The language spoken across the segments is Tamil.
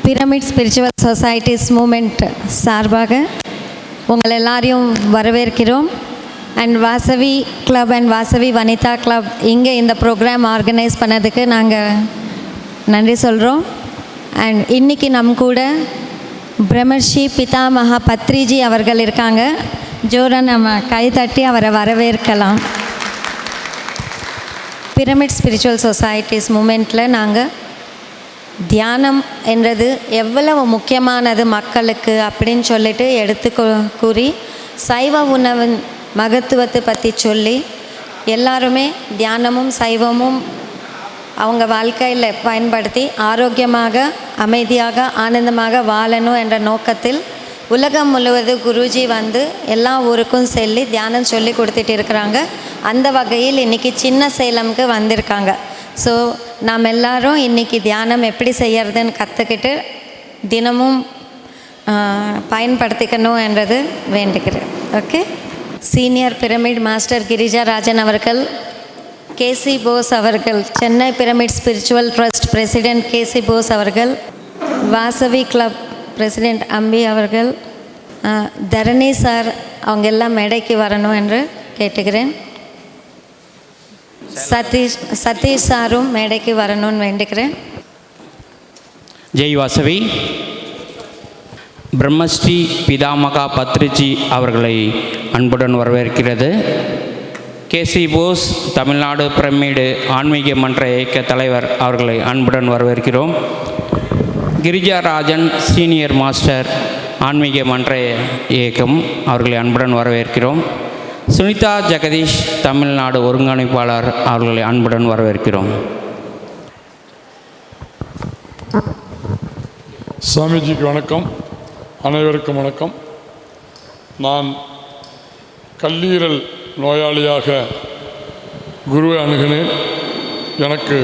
பிரமிட் ஸ்பிரிச்சுவல் சொசைட்டிஸ் மூமெண்ட் சார்பாக உங்கள் எல்லாரையும் வரவேற்கிறோம். And Vasavi club and Vasavi Vanitha club இங்கே இந்த ப்ரோக்ராம் ஆர்கனைஸ் பண்ணதுக்கு நாங்கள் நன்றி சொல்கிறோம். அண்ட் இன்றைக்கி நம் கூட பிரம்மர்ஷி பிதாமகா பத்ரிஜி அவர்கள் இருக்காங்க. ஜோராக நம்ம கை தட்டி அவரை வரவேற்கலாம். பிரமிட் ஸ்பிரிச்சுவல் சொசைட்டிஸ் மூமெண்ட்டில் நாங்கள் தியானம் என்றது எவ்வளவு முக்கியமானது மக்களுக்கு அப்படின்னு சொல்லிட்டு எடுத்து கூறி சைவ உணவின் மகத்துவத்தை பற்றி சொல்லி எல்லாருமே தியானமும் சைவமும் அவங்க வாழ்க்கையில் பயன்படுத்தி ஆரோக்கியமாக அமைதியாக ஆனந்தமாக வாழணும் என்ற நோக்கத்தில் உலகம் முழுவதும் குருஜி வந்து எல்லா ஊருக்கும் செல்லி தியானம் சொல்லி கொடுத்துட்டு இருக்கிறாங்க. அந்த வகையில் இன்றைக்கி சின்ன சேலம்க்கு வந்திருக்காங்க. ஸோ நாம் எல்லோரும் இன்றைக்கி தியானம் எப்படி செய்கிறதுன்னு கற்றுக்கிட்டு தினமும் பயன்படுத்திக்கணும் என்றது வேண்டுகிறேன். Okay. Senior pyramid master Girija Rajan அவர்கள், கேசி போஸ் அவர்கள், Chennai pyramid spiritual trust president KC Bose அவர்கள், வாசவி கிளப் பிரசிடெண்ட் அம்பி அவர்கள், தரணி சார் அவங்க எல்லாம் மேடைக்கு வரணும் என்று கேட்டுக்கிறேன். சதீஷ் சாரும் மேடைக்கு வரணும்னு வேண்டுகிறேன். ஜெய் வாசவி. பிரம்மஸ்ரீ பிதாமகா பத்ரிஜி அவர்களை அன்புடன் வரவேற்கிறது. கேசி போஸ் தமிழ்நாடு பிரமிடு ஆன்மீக மன்ற இயக்க தலைவர் அவர்களை அன்புடன் வரவேற்கிறோம். கிரிஜாராஜன் சீனியர் மாஸ்டர் ஆன்மீக மன்ற இயக்கம் அவர்களை அன்புடன் வரவேற்கிறோம். சுனிதா ஜெகதீஷ் தமிழ்நாடு ஒருங்கிணைப்பாளர் அவர்களை அன்புடன் வரவேற்கிறோம். சுவாமிஜிக்கு வணக்கம். அனைவருக்கும் வணக்கம். நான் கல்லீரல் நோயாளியாக குருவை அணுகினேன். எனக்கு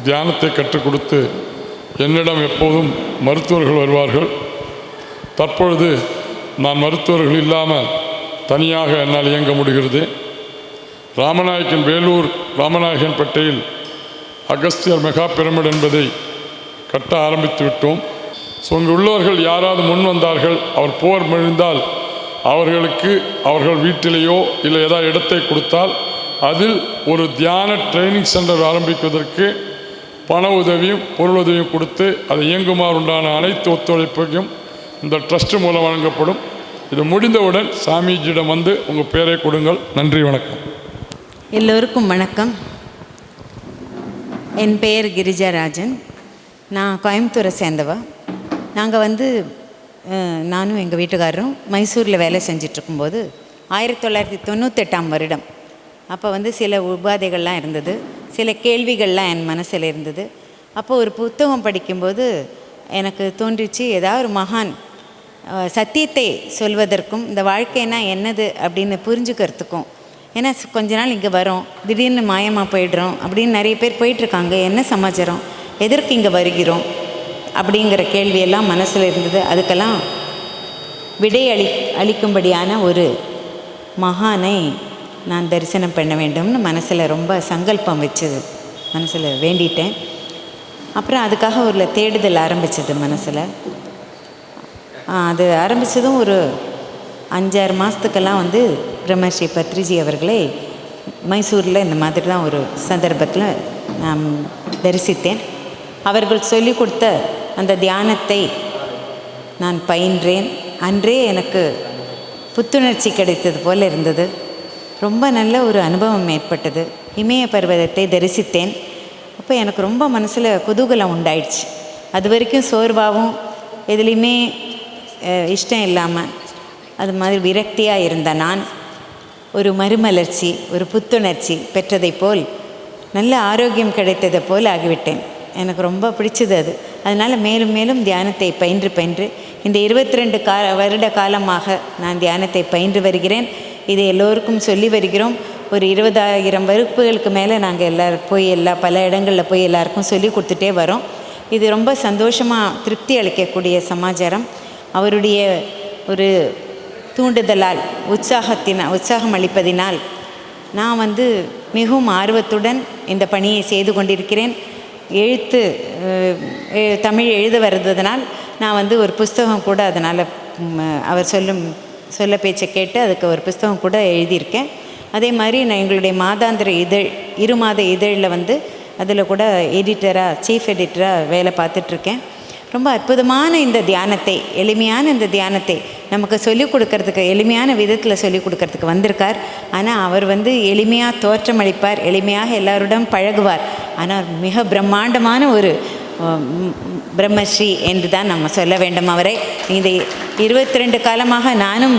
தியானத்தை கற்றுக் கொடுத்து என்னிடம் எப்போதும் மருத்துவர்கள் வருவார்கள். தற்பொழுது நான் மருத்துவர்கள் இல்லாமல் தனியாக என்னால் இயங்க முடிகிறது. ராமநாயக்கன் வேலூர் ராமநாயக்கன்பேட்டையில் அகஸ்தியர் மெகா பிரமிட் என்பதை கட்ட ஆரம்பித்து விட்டோம். ஸோ இங்கு உள்ளவர்கள் யாராவது முன் வந்தார்கள், அவர் போர் முடிந்தால் அவர்களுக்கு அவர்கள் வீட்டிலேயோ இல்லை ஏதாவது இடத்தை கொடுத்தால் அதில் ஒரு தியான ட்ரைனிங் சென்டர் ஆரம்பிப்பதற்கு பண உதவியும் பொருள் உதவியும் கொடுத்து அதை இயங்குமாறு உண்டான அனைத்து ஒத்துழைப்பையும் இந்த ட்ரஸ்ட் மூலம் வழங்கப்படும். இது முடிந்தவுடன் சாமிஜியிடம் வந்து உங்கள் பேரை கொடுங்கள். நன்றி, வணக்கம். எல்லோருக்கும் வணக்கம். என் பெயர் கிரிஜாராஜன். நான் கோயம்புத்தூரை சேர்ந்தவா. நாங்கள் நானும் எங்கள் வீட்டுக்காரரும் மைசூரில் வேலை செஞ்சிட்ருக்கும்போது 1998ஆம் வருடம் அப்போ சில உபாதைகள்லாம் இருந்தது, சில கேள்விகள்லாம் என் மனசில் இருந்தது. அப்போ ஒரு புத்தகம் படிக்கும்போது எனக்கு தோன்றிச்சு, ஏதாவது ஒரு மகான் சத்தியத்தை சொல்வதற்கும் இந்த வாழ்க்கைனா என்னது அப்படின்னு புரிஞ்சுக்கிறதுக்கும். ஏன்னா கொஞ்ச நாள் இங்கே வரோம், திடீர்னு மாயமாக போயிடுறோம் அப்படின்னு நிறைய பேர் போயிட்டுருக்காங்க. என்ன சமாச்சாரம், எதற்கு இங்கே வருகிறோம் அப்படிங்கிற கேள்வியெல்லாம் மனசில் இருந்தது. அதுக்கெல்லாம் விடை அளிக்கும்படியான ஒரு மகானை நான் தரிசனம் பண்ண வேண்டும்னு மனசில் ரொம்ப சங்கல்பம் வச்சது, மனசில் வேண்டிட்டேன். அப்புறம் அதுக்காக ஒரு தேடுதல் ஆரம்பித்தது மனசில். அது ஆரம்பித்ததும் ஒரு 5-6 மாதத்துக்கெல்லாம் பிரம்மஸ்ரீ பத்ரிஜி அவர்களை மைசூரில் இந்த மாதிரி தான் ஒரு சந்தர்ப்பத்தில் நான் தரிசித்தேன். அவர்கள் சொல்லிக் கொடுத்த அந்த தியானத்தை நான் பயின்றேன். அன்றே எனக்கு புத்துணர்ச்சி கிடைத்தது போல் இருந்தது. ரொம்ப நல்ல ஒரு அனுபவம் ஏற்பட்டது. இமய பர்வதத்தை தரிசித்தேன். அப்போ எனக்கு ரொம்ப மனசில் குதூகலம் உண்டாயிடுச்சு. அது வரைக்கும் சோர்வாகவும் எதுலேயுமே இஷ்டம் இல்லாமல் அது மாதிரி விரக்தியாக இருந்த நான் ஒரு மறுமலர்ச்சி, ஒரு புத்துணர்ச்சி பெற்றதை போல், நல்ல ஆரோக்கியம் கிடைத்ததை போல் ஆகிவிட்டேன். எனக்கு ரொம்ப பிடிச்சது அது. அதனால் மேலும் மேலும் தியானத்தை பயின்று இந்த 22 வருட காலமாக நான் தியானத்தை பயின்று வருகிறேன். இதை எல்லோருக்கும் சொல்லி வருகிறோம். ஒரு 20,000 வகுப்புகளுக்கு மேலே நாங்கள் எல்லோரும் போய் பல இடங்களில் போய் எல்லாருக்கும் சொல்லி கொடுத்துட்டே வரோம். இது ரொம்ப சந்தோஷமாக திருப்தி அளிக்கக்கூடிய சமாச்சாரம். அவருடைய ஒரு தூண்டுதலால் உற்சாகம் அளிப்பதினால் நான் மிகவும் ஆர்வத்துடன் இந்த பணியை செய்து கொண்டிருக்கிறேன். எழுத்து தமிழ் எழுத வருதுனால் நான் வந்து ஒரு புஸ்தகம் கூட அதனால் அவர் சொல்ல பேச்சை கேட்டு அதுக்கு ஒரு புஸ்தகம் கூட எழுதியிருக்கேன். அதே மாதிரி நான் எங்களுடைய மாதாந்திர இதழ் 2 மாத இதழில் வந்து அதில் கூட எடிட்டராக சீஃப் எடிட்டராக வேலை பார்த்துட்ருக்கேன். ரொம்ப அற்புதமான இந்த தியானத்தை, எளிமையான இந்த தியானத்தை நமக்கு சொல்லிக் கொடுக்கறதுக்கு, எளிமையான விதத்தில் சொல்லிக் கொடுக்கறதுக்கு வந்திருக்கார். ஆனால் அவர் வந்து எளிமையாக தோற்றமளிப்பார், எளிமையாக எல்லாருடன் பழகுவார். ஆனால் மிக பிரம்மாண்டமான ஒரு பிரம்மஸ்ரீ என்று தான் நம்ம சொல்ல வேண்டும் அவரை. இந்த 22 காலமாக நானும்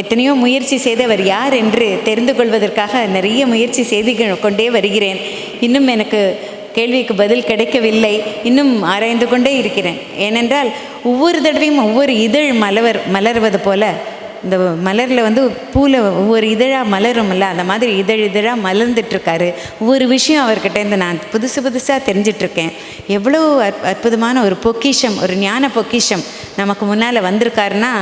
எத்தனையோ முயற்சி செய்தவர் யார் என்று தெரிந்து கொள்வதற்காக நிறைய முயற்சி செய்து கொண்டே வருகிறேன். இன்னும் எனக்கு கேள்விக்கு பதில் கிடைக்கவில்லை. இன்னும் ஆராய்ந்து கொண்டே இருக்கிறேன். ஏனென்றால் ஒவ்வொரு தடவையும் ஒவ்வொரு இதழ் மலர்வது போல இந்த மலரில் வந்து பூவில் ஒவ்வொரு இதழாக மலரும்ல, அந்த மாதிரி இதழாக மலர்ந்துட்டுருக்காரு. ஒவ்வொரு விஷயம் அவர்கிட்டேருந்து நான் புதுசாக தெரிஞ்சிட்ருக்கேன். எவ்வளோ அற்புதமான ஒரு பொக்கிஷம், ஒரு ஞான பொக்கிஷம் நமக்கு முன்னால் வந்திருக்காருன்னா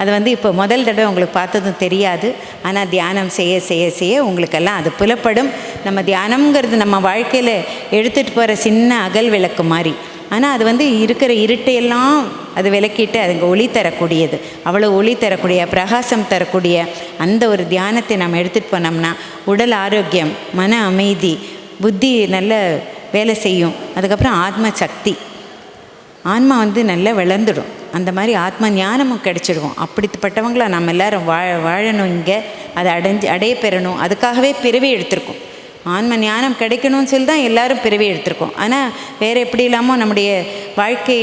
அது வந்து இப்போ முதல் தடவை உங்களுக்கு பார்த்ததும் தெரியாது. ஆனால் தியானம் செய்ய செய்ய செய்ய உங்களுக்கெல்லாம் அது புலப்படும். நம்ம தியானம்ங்கிறது நம்ம வாழ்க்கையில் எடுத்துகிட்டு போகிற சின்ன அகல் விளக்கு மாதிரி. ஆனால் அது வந்து இருக்கிற இருட்டையெல்லாம் அது விளக்கிட்டு அதுங்க ஒளி தரக்கூடியது. அவ்வளோ ஒளி தரக்கூடிய, பிரகாசம் தரக்கூடிய அந்த ஒரு தியானத்தை நம்ம எடுத்துகிட்டு போனோம்னா உடல் ஆரோக்கியம், மன அமைதி, புத்தி நல்ல வேலை செய்யும். அதுக்கப்புறம் ஆத்ம சக்தி, ஆன்மா வந்து நல்லா வளர்ந்துடும். அந்த மாதிரி ஆத்ம ஞானமும் கிடைச்சிடுவோம். அப்படிப்பட்டவங்கள நம்ம எல்லோரும் வாழணும், இங்கே அதை அடைய பெறணும். அதுக்காகவே பிறவி எடுத்திருக்கோம். ஆன்ம ஞானம் கிடைக்கணும்னு சொல்லி தான் எல்லோரும் பிறவி எடுத்திருக்கோம். ஆனால் வேறு எப்படி இல்லாமல் நம்முடைய வாழ்க்கை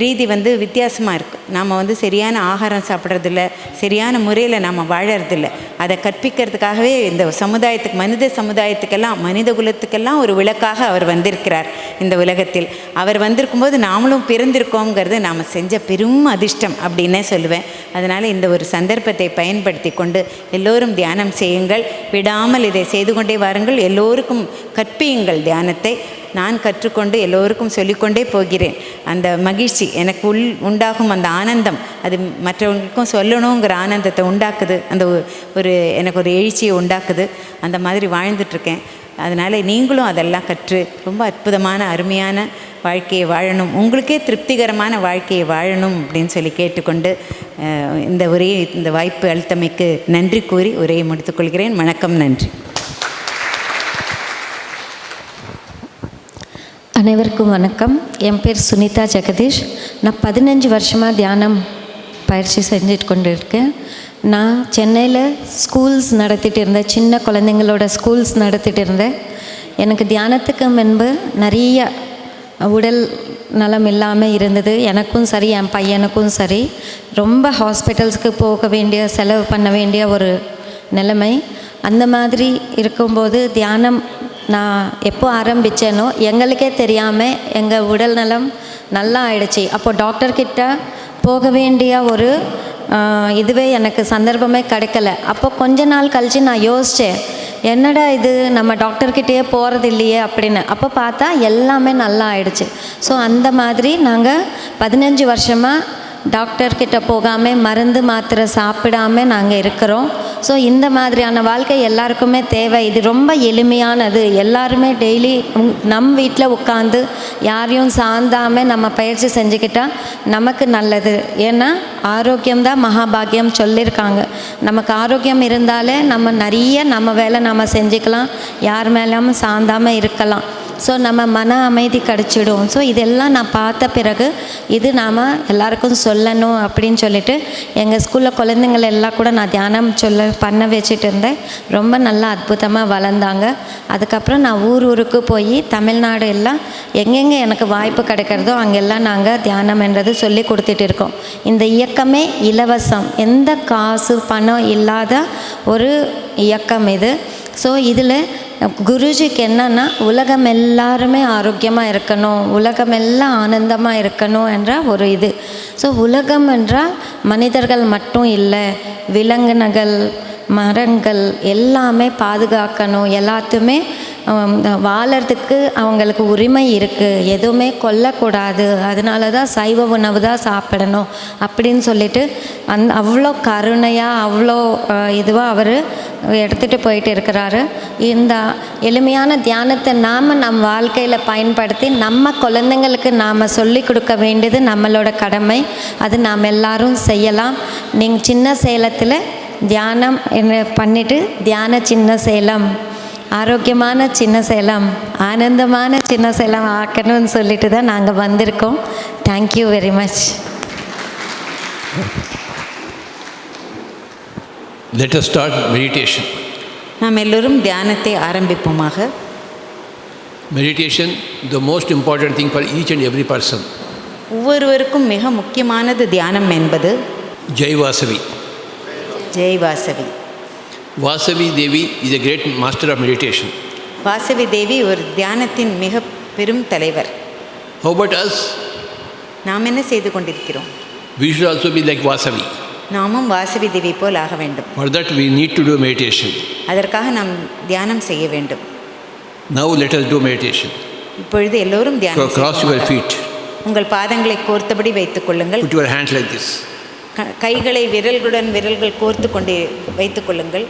ரீதி வந்து வித்தியாசமாக இருக்குது. நாம் வந்து சரியான ஆகாரம் சாப்பிட்றதில்ல, சரியான முறையில் நாம் வாழறதில்ல. அதை கற்பிக்கிறதுக்காகவே இந்த சமுதாயத்துக்கு, மனித சமுதாயத்துக்கெல்லாம், மனித குலத்துக்கெல்லாம் ஒரு விளக்காக அவர் வந்திருக்கிறார் இந்த உலகத்தில். அவர் வந்திருக்கும்போது நாமளும் பிறந்திருக்கோங்கிறது நாம் செஞ்ச பெரும் அதிர்ஷ்டம் அப்படின்னே சொல்லுவேன். அதனால் இந்த ஒரு சந்தர்ப்பத்தை பயன்படுத்தி கொண்டு எல்லோரும் தியானம் செய்யுங்கள், விடாமல் இதை செய்து கொண்டே வாருங்கள். எல்லோருக்கும் கற்பியுங்கள் தியானத்தை. நான் கற்றுக்கொண்டு எல்லோருக்கும் சொல்லிக்கொண்டே போகிறேன். அந்த மகிழ்ச்சி எனக்கு உண்டாகும், அந்த ஆனந்தம் அது மற்றவங்களுக்கும் சொல்லணுங்கிற ஆனந்தத்தை உண்டாக்குது. அந்த ஒரு எனக்கு ஒரு எழுச்சியை உண்டாக்குது. அந்த மாதிரி வாழ்ந்துட்டுருக்கேன். அதனால் நீங்களும் அதெல்லாம் கற்று ரொம்ப அற்புதமான அருமையான வாழ்க்கையை வாழணும், உங்களுக்கே திருப்திகரமான வாழ்க்கையை வாழணும் அப்படின்னு சொல்லி கேட்டுக்கொண்டு இந்த வாய்ப்பு அளித்தமைக்கு நன்றி கூறி உரையை முடித்துக்கொள்கிறேன். வணக்கம், நன்றி. அனைவருக்கும் வணக்கம். என் பேர் சுனிதா ஜெகதீஷ். நான் 15 வருஷமாக தியானம் பயிற்சி செஞ்சுட்டு கொண்டு இருக்கேன். நான் சென்னையில் ஸ்கூல்ஸ் நடத்திட்டு இருந்தேன், சின்ன குழந்தைங்களோட ஸ்கூல்ஸ் நடத்திட்டு இருந்தேன். எனக்கு தியானத்துக்கு முன்பு நிறைய உடல் நலம் இல்லாமல் இருந்தது. எனக்கும் சரி, என் பையனுக்கும் சரி. ரொம்ப ஹாஸ்பிட்டல்ஸ்க்கு போக வேண்டிய, செலவு பண்ண வேண்டிய ஒரு நிலைமை. அந்த மாதிரி இருக்கும்போது தியானம் நான் எப்போ ஆரம்பித்தேனோ எங்களுக்கே தெரியாமல் எங்கள் உடல் நலம் நல்லா ஆயிடுச்சு. அப்போது டாக்டர்கிட்ட போக வேண்டிய ஒரு இதுவே எனக்கு சந்தர்ப்பமே கிடைக்கல. அப்போ கொஞ்ச நாள் கழித்து நான் யோசித்தேன், என்னடா இது நம்ம டாக்டர்கிட்டயே போகிறது இல்லையே அப்படின்னு. அப்போ பார்த்தா எல்லாமே நல்லா ஆயிடுச்சு. ஸோ அந்த மாதிரி நாங்கள் 15 வருஷமாக டாக்டர்கிட்ட போகாமல், மருந்து மாத்திரை சாப்பிடாமல் நாங்கள் இருக்கிறோம். ஸோ இந்த மாதிரியான வாழ்க்கை எல்லாருக்குமே தேவை. இது ரொம்ப எளிமையானது. எல்லாருமே டெய்லி வீட்டில் உட்காந்து யாரையும் சார்ந்தாமல் நம்ம பயிற்சி செஞ்சுக்கிட்டால் நமக்கு நல்லது. ஏன்னா ஆரோக்கியம்தான் மகாபாகியம் சொல்லியிருக்காங்க. நமக்கு ஆரோக்கியம் இருந்தாலே நம்ம வேலை நம்ம செஞ்சுக்கலாம், யார் மேலேயும் சார்ந்தாமல் இருக்கலாம். ஸோ நம்ம மன அமைதி கிடச்சிடும். ஸோ இதெல்லாம் நான் பார்த்த பிறகு இது நாம் எல்லாருக்கும் சொல்லணும் அப்படின்னு சொல்லிட்டு எங்கள் ஸ்கூலில் குழந்தைங்கள் எல்லாம் கூட நான் தியானம் பண்ண வச்சுட்டு இருந்தேன். ரொம்ப நல்லா அற்புதமாக வளர்ந்தாங்க. அதுக்கப்புறம் நான் ஊருக்கு போய் தமிழ்நாடு எல்லாம் எங்கெங்கே எனக்கு வாய்ப்பு கிடைக்கிறதோ அங்கெல்லாம் நாங்கள் தியானம் என்றது சொல்லி கொடுத்துட்டு இருக்கோம். இந்த இயக்கமே இலவசம், எந்த காசு பணம் இல்லாத ஒரு இயக்கம் இது. ஸோ இதில் குருஜிக்கு என்னன்னா, உலகம் எல்லாருமே ஆரோக்கியமாக இருக்கணும், உலகம் எல்லாம் ஆனந்தமாக இருக்கணும் என்ற ஒரு இது. ஸோ உலகம் என்றால் மனிதர்கள் மட்டும் இல்லை, விலங்கினங்கள், மரங்கள் எல்லாமே பாதுகாக்கணும், எல்லாத்தையுமே வாழறதுக்கு அவங்களுக்கு உரிமை இருக்குது, எதுவுமே கொல்லக்கூடாது, அதனால தான் சைவ உணவு தான் சாப்பிடணும் அப்படின்னு சொல்லிட்டு அவ்வளோ கருணையாக அவ்வளோ இதுவாக அவர் எடுத்துகிட்டு போயிட்டு இருக்கிறாரு. இந்த எளிமையான தியானத்தை நாம் நம் வாழ்க்கையில் பயன்படுத்தி நம்ம குழந்தைங்களுக்கு நாம் சொல்லிக் கொடுக்க வேண்டியது நம்மளோட கடமை. அது நாம் எல்லாரும் செய்யலாம். நீங்கள் சின்ன சேலத்தில் தியானம் என்ன பண்ணிவிட்டு தியான சின்ன சேலம், ஆரோக்கியமான சின்ன சேலம், ஆனந்தமான சின்ன சேலம் ஆக்கணும்னு சொல்லிட்டு தான் நாங்கள் வந்திருக்கோம். Thank you very much. Let us start meditation. நாம் எல்லோரும் தியானத்தை ஆரம்பிப்போமாக. Meditation, the most important thing for each and every person. ஒவ்வொருவருக்கும் மிக முக்கியமானது தியானம் என்பது. Jai Vasavi. Jai Vasavi. Vasavi Devi is a great master of meditation. Vasavi தேவி ஒரு தியானத்தின் மிக பெரும் தலைவர். How about us? நாம் என்ன செய்து கொண்டிருக்கிறோம்? We should also be like Vasavi. நாமும் வாசவி தேவி போல் ஆக வேண்டும். For that we need to do meditation. அதற்காக நாம் தியானம் செய்ய வேண்டும். Now let us do meditation. இப்பொழுது எல்லோரும் So தியானம் cross your செய்வோமாக. feet. உங்கள் பாதங்களை கோர்த்தபடி வைத்துக் கொள்ளுங்கள். Put your hands like this. கைகளை விரல்கள் கோர்த்து கொண்டு வைத்துக் கொள்ளுங்கள்.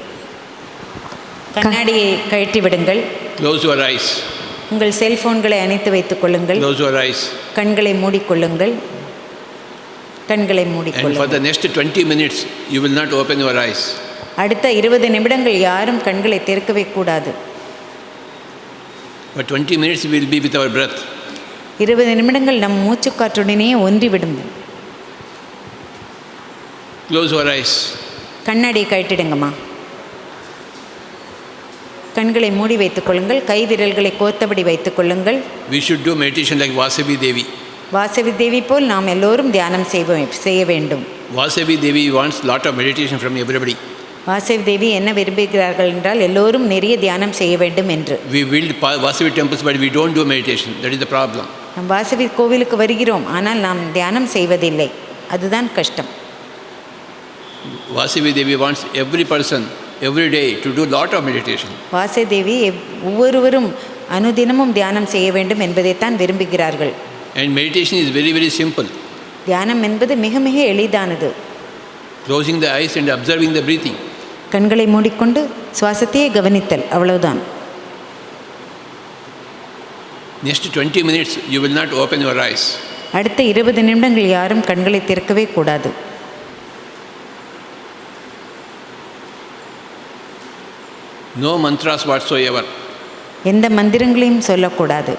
கண்ணாடியை கழட்டி விடுங்கள். Close your eyes. உங்கள் செல்போன்களை அணைத்து வைத்துக் கொள்ளுங்கள். Close your eyes. கண்களை மூடிக்கொள்ளுங்கள். கண்களை And for மூடிக்கொள்ளுங்கள். the next 20 minutes, you will not open your eyes. அடுத்த 20 நிமிடங்கள் யாரும் கண்களை திறக்கவே கூடாது. For 20 minutes we will be with our breath. 20 நிமிடங்கள் நம் மூச்சுக்காற்றுடனே ஒன்றிவிடும். Close your eyes. கண்ணாடியை கழட்டிடுங்கம்மா. கண்களை மூடி வைத்துக் கொள்ளுங்கள். கை விரல்களை கோர்த்தபடி வைத்துக் கொள்ளுங்கள். We should do meditation like Vasavi Devi. Vasavi தேவி போல் நாம் எல்லோரும் தியானம் செய்ய வேண்டும். Vasavi Devi wants lot of meditation from everybody. Vasavi தேவி என்ன விரும்புகிறார்கள் என்றால் எல்லோரும் நிறைய தியானம் செய்ய வேண்டும் என்று. We build Vasavi temples but we don't do meditation. That is the problem. நம் வாசவி கோவிலுக்கு வருகிறோம், ஆனால் நாம் தியானம் செய்வதில்லை. அதுதான் கஷ்டம். Vasavi Devi wants every person every day to do lot of meditation. Vasavi தேவி ஒவ்வொருவரும் அனுதினமும் தியானம் செய்ய வேண்டும் என்பதைத்தான் விரும்புகிறார்கள். And meditation is very, very simple. தியானம் என்பது மிக மிக எளிதானது. Closing the eyes and observing the breathing. கண்களை மூடிக்கொண்டு சுவாசத்தையே கவனித்தல், அவ்வளவுதான். Next 20 minutes you will not open your eyes. அடுத்த 20 நிமிடங்கள் யாரும் கண்களை திறக்கவே கூடாது. No mantras whatsoever. எந்த மந்திரங்களையும் சொல்லக்கூடாது.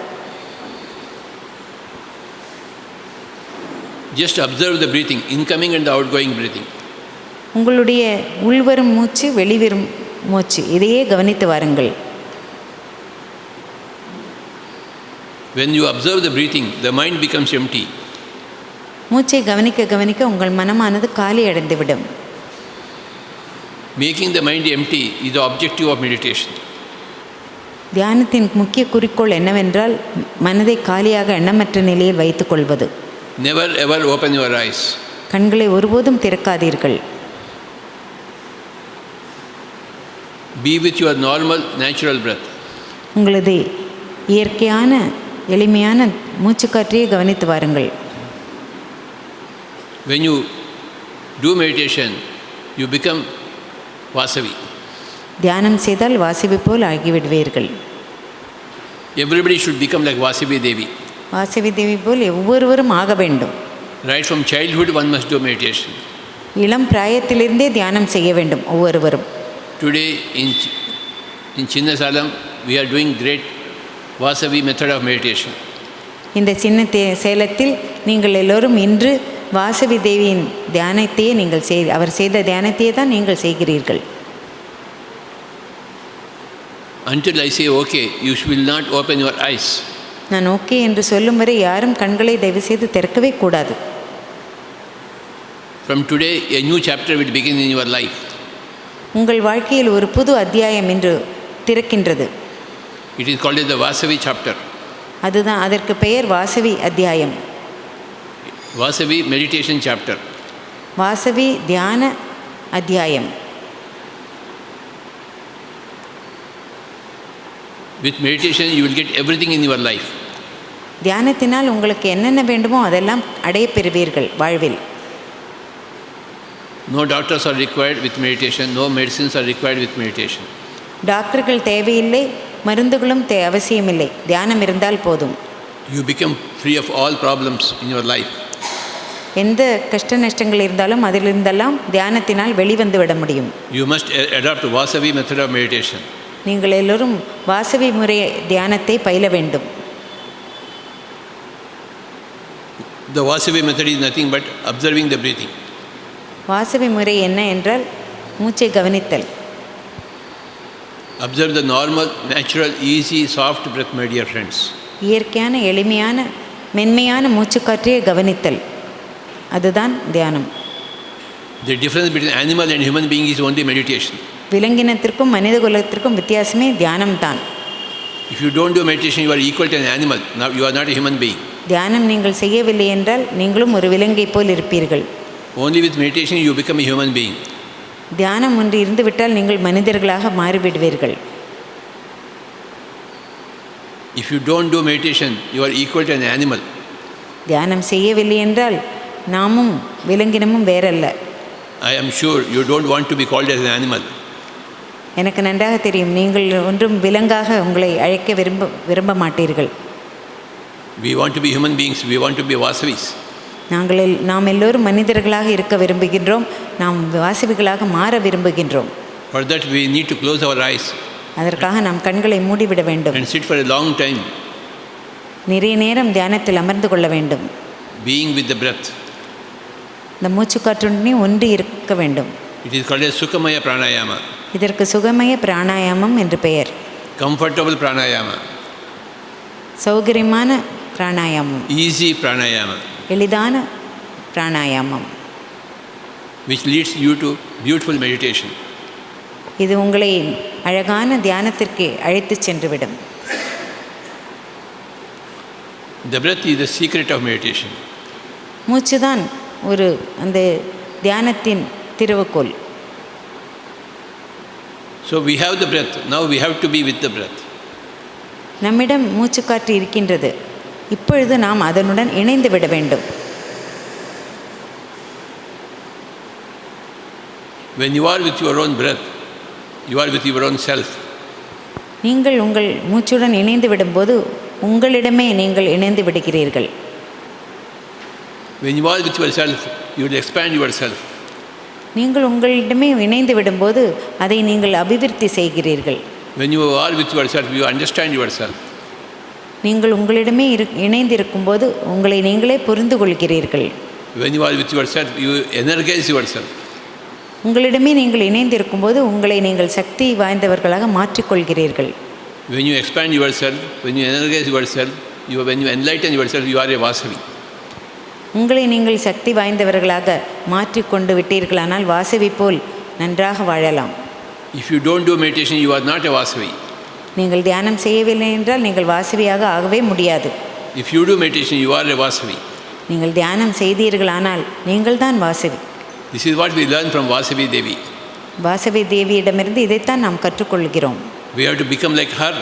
Just observe the breathing, incoming and the outgoing breathing. உங்களுடைய உள்வரும் மூச்சு வெளிவரும் மூச்சு இதையே கவனித்து வாருங்கள். When you observe the breathing, the mind becomes empty. மூச்சை கவனிக்க கவனிக்க உங்கள் மனமானது காலி அடைந்துவிடும். Making the mind empty is the objective of meditation. தியானத்தின் முக்கிய குறிக்கோள் என்னவென்றால் மனதை காலியாக எண்ணமற்ற நிலையில் வைத்துக் கொள்வது. Never ever open your eyes. கண்களை ஒருபோதும் திறக்காதீர்கள். Be with your normal, natural breath. உங்களது இயற்கையான எளிமையான மூச்சுக்காற்றையே கவனித்து வாருங்கள். When you do meditation, you become Vasavi. தியானம் செய்தால் வாசவி போல் ஆகிவிடுவீர்கள். Everybody should become like Vasavi Devi. Vasavi தேவி போல் ஒவ்வொருவரும் ஆக வேண்டும். Right from childhood one must do meditation. இளம் பிராயத்திலிருந்தே தியானம் செய்ய வேண்டும் ஒவ்வொருவரும். Today in Chinnasalam we are doing great Vasavi method of meditation. இந்த சின்ன சேலத்தில் நீங்கள் எல்லோரும் இன்று வாசவி தேவியின் தியானத்தையே நீங்கள் அவர் செய்த தியானத்தையே தான் நீங்கள் செய்கிறீர்கள். Until I say okay, you will not open your eyes. நான் ஓகே என்று சொல்லும் வரை யாரும் கண்களை தயவு செய்து திறக்கவே கூடாது. From today a new chapter will begin in your life. உங்கள் வாழ்க்கையில் ஒரு புது அத்தியாயம் இன்று திறக்கின்றது. It is called as the Vasavi chapter. அதுதான் அதற்கு பெயர் வாசவி அத்தியாயம். Vasavi meditation chapter. வாசவி தியான அத்தியாயம். With meditation, you will get everything in your life. தியானத்தினால் உங்களுக்கு என்னென்ன வேண்டுமோ அதெல்லாம் அடைய பெறுவீர்கள் வாழ்வில். No doctors are required with meditation. No medicines are required with meditation. டாக்டர்கள் தேவையில்லை, மருந்துகளும் அவசியமில்லை. தியானம் இருந்தால் போதும். You become free of all problems in your life. எந்த கஷ்ட நஷ்டங்கள் இருந்தாலும் அதிலிருந்தெல்லாம் தியானத்தினால் வெளிவந்து விட முடியும். You must adopt Vasavi method of meditation. நீங்கள் எல்லோரும் வாசவி முறை தியானத்தை பயில வேண்டும். The Vasavi method is nothing but observing the breathing. Vasavi முறை என்ன என்றால் மூச்சை கவனித்தல். Observe the normal, natural, easy, soft breath, my dear friends. இயற்கையான எளிமையான மென்மையான மூச்சுக்காற்றையே கவனித்தல், அதுதான் தியானம். The difference between animal and human being is only meditation. விலங்கினத்திற்கும் மனித குலத்திற்கும் வித்தியாசமே தியானம்தான். If you don't do meditation, you are equal to an animal. Now you are not a human being. தியானம் நீங்கள் செய்யவில்லை என்றால் நீங்களும் ஒரு விலங்கை போல் இருப்பீர்கள். Only with meditation you become a human being. தியானம் ஒன்று இருந்துவிட்டால் நீங்கள் மனிதர்களாக மாறிவிடுவீர்கள். If you don't do meditation, you are equal to an animal. தியானம் செய்யவில்லை என்றால் நாமும் விலங்கினமும் வேறல்ல. I am sure you don't want to be called as an animal. எனக்கு நன்றாக தெரியும், நீங்கள் ஒன்றும் விலங்காக உங்களை அழைக்க விரும்ப மாட்டீர்கள். We want to be human beings. We want to be Vasavis. நாம் எல்லோரும் மனிதர்களாக இருக்க விரும்புகின்றோம், நாம் வாசவிகளாக மாற விரும்புகின்றோம். For that we need to close our eyes அதற்காக நாம் கண்களை மூடிவிட வேண்டும். and sit for a long time, நிறைய நேரம் தியானத்தில் அமர்ந்து கொள்ள வேண்டும். being with the breath. இந்த மூச்சுக்காற்றுடனே ஒன்று இருக்க வேண்டும். It is called as Sukhamaya Pranayama. இதற்கு சுகமய பிராணாயாமம் என்று பெயர். Comfortable Pranayama. சௌகரியமான பிராணாயாமம், Easy Pranayama. எளிதான பிராணாயாமம், which leads you to beautiful meditation. இது உங்களை அழகான தியானத்திற்கு அழைத்து சென்றுவிடும். The breath is the secret of meditation. மூச்சுதான் ஒரு அந்த தியானத்தின் திறவுகோல். So we have the breath. Now we have to be with the breath. நம்மிடம் மூச்சுக்காற்று இருக்கின்றது, இப்பொழுது நாம் அதனுடன் இணைந்து விட வேண்டும். When you are with your own breath, you are with your own self. நீங்கள் உங்கள் மூச்சுடன் இணைந்து விடும்போது உங்களிடமே நீங்கள் இணைந்து விடுகிறீர்கள். When you are with yourself, you will expand yourself. நீங்கள் உங்களிடமே இணைந்து விடும்போது அதை நீங்கள் அபிவிருத்தி செய்கிறீர்கள். When you are with yourself, you understand yourself. நீங்கள் உங்களிடமே இணைந்து இருக்கும்போது உங்களை நீங்களே புரிந்து கொள்கிறீர்கள். When you are with yourself, you energize yourself. உங்களிடமே நீங்கள் இணைந்து இருக்கும்போது உங்களை நீங்கள் சக்தி வாய்ந்தவர்களாக மாற்றிக்கொள்கிறீர்கள். When you expand yourself, when you energize yourself, when you enlighten yourself, you are a Vasavi. உங்களை நீங்கள் சக்தி வாய்ந்தவர்களாக மாற்றிக்கொண்டு விட்டீர்களானால் வாசவி போல் நன்றாக வாழலாம். If you don't do meditation, you are not a Vasavi. நீங்கள் தியானம் செய்யவில்லை என்றால் நீங்கள் வாசவியாக ஆகவே முடியாது. If you do meditation, you are a Vasavi. நீங்கள் தியானம் செய்தீர்களானால் நீங்கள் தான் Vasavi. This is what we learn from Vasavi Devi. Vasavi தேவியிடமிருந்து இதைத்தான் நாம் கற்றுக்கொள்கிறோம். We have to become like her.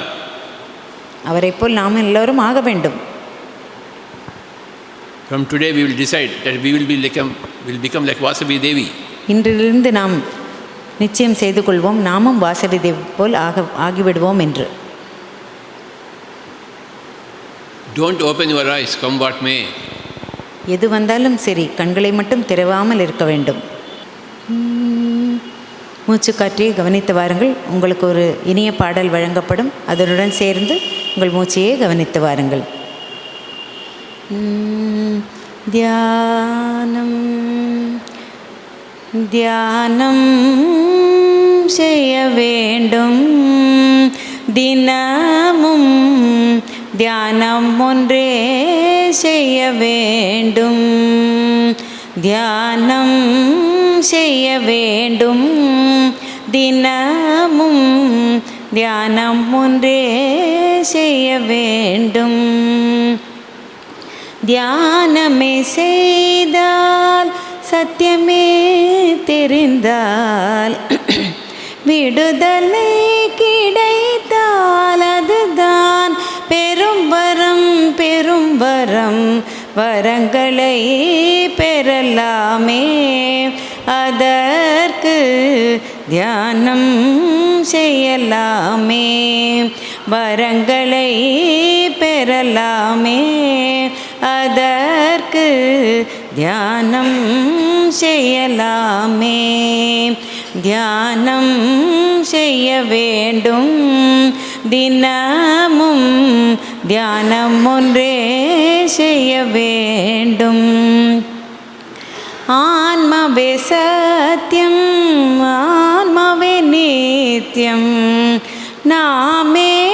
அவரை போல் நாம் எல்லோரும் ஆக வேண்டும். From today we will decide that we will become like Vasavi Devi. இன்றிலிருந்து நாம் நிச்சயம் செய்து கொள்வோம், நாமும் வாசவி தேவி போல் ஆகிவிடுவோம் என்று. Don't open your eyes, come what may. எது வந்தாலும் சரி, கண்களை மட்டும் திறவாமல் இருக்க வேண்டும். மூச்சுக்காற்றை கவனித்து வாருங்கள். உங்களுக்கு ஒரு இனிய பாடல் வழங்கப்படும், அதனுடன் சேர்ந்து உங்கள் மூச்சையே கவனித்து வாருங்கள். தியானம் தியானம் செய்ய வேண்டும், தினமும் தியானம் ஒன்றே செய்ய வேண்டும். தியானம் செய்ய வேண்டும், தினமும் தியானம் ஒன்றே செய்ய வேண்டும். தியானமே செய்தால் சத்தியமே தெரிந்தால் விடுதலை கிடைத்தால் அது வரம் வரங்களை பெறலாமே. அதற்கு தியானம் செய்யலாமே. வரங்களை பெறலாமே. அதற்கு தியானம் செய்யலாமே. தியானம் செய்ய வேண்டும் தினமும். தியானம் ஒன்றே செய்ய வேண்டும். ஆன்மாவே சத்தியம், ஆன்மாவே நித்தியம். நாமே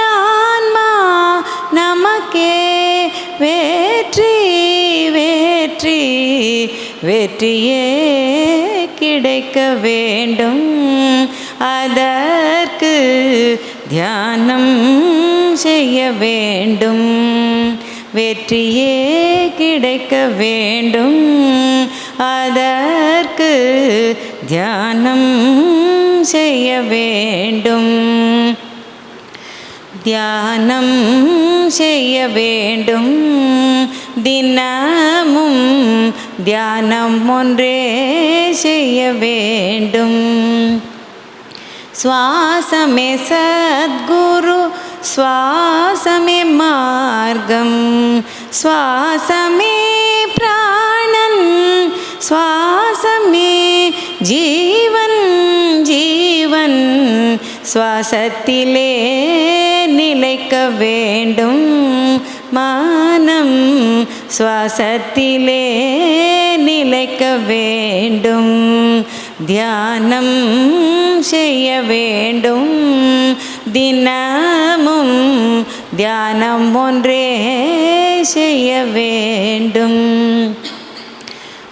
ஆன்மா, நமக்கே வெற்றி வெற்றி வெற்றியே கிடைக்க வேண்டும். அதற்கு தியானம் செய்ய வேண்டும். வெற்றியே கிடைக்க வேண்டும். அதற்கு தியானம் செய்ய வேண்டும். தியானம் செய்ய வேண்டும் தினமும். தியானம் ஒன்றே செய்ய வேண்டும். சுவாசமே சத்குரு, சுவாசமே மார்க்கம். சுவாசமே பிராணன், சுவாசமே ஜீவன் ஜீவன். சுவாசத்திலே நிலைக்க வேண்டும் மனம். சுவாசத்திலே நிலைக்க வேண்டும். தியானம் செய்ய வேண்டும் தினமும். தியானம் ஒன்றே செய்ய வேண்டும்.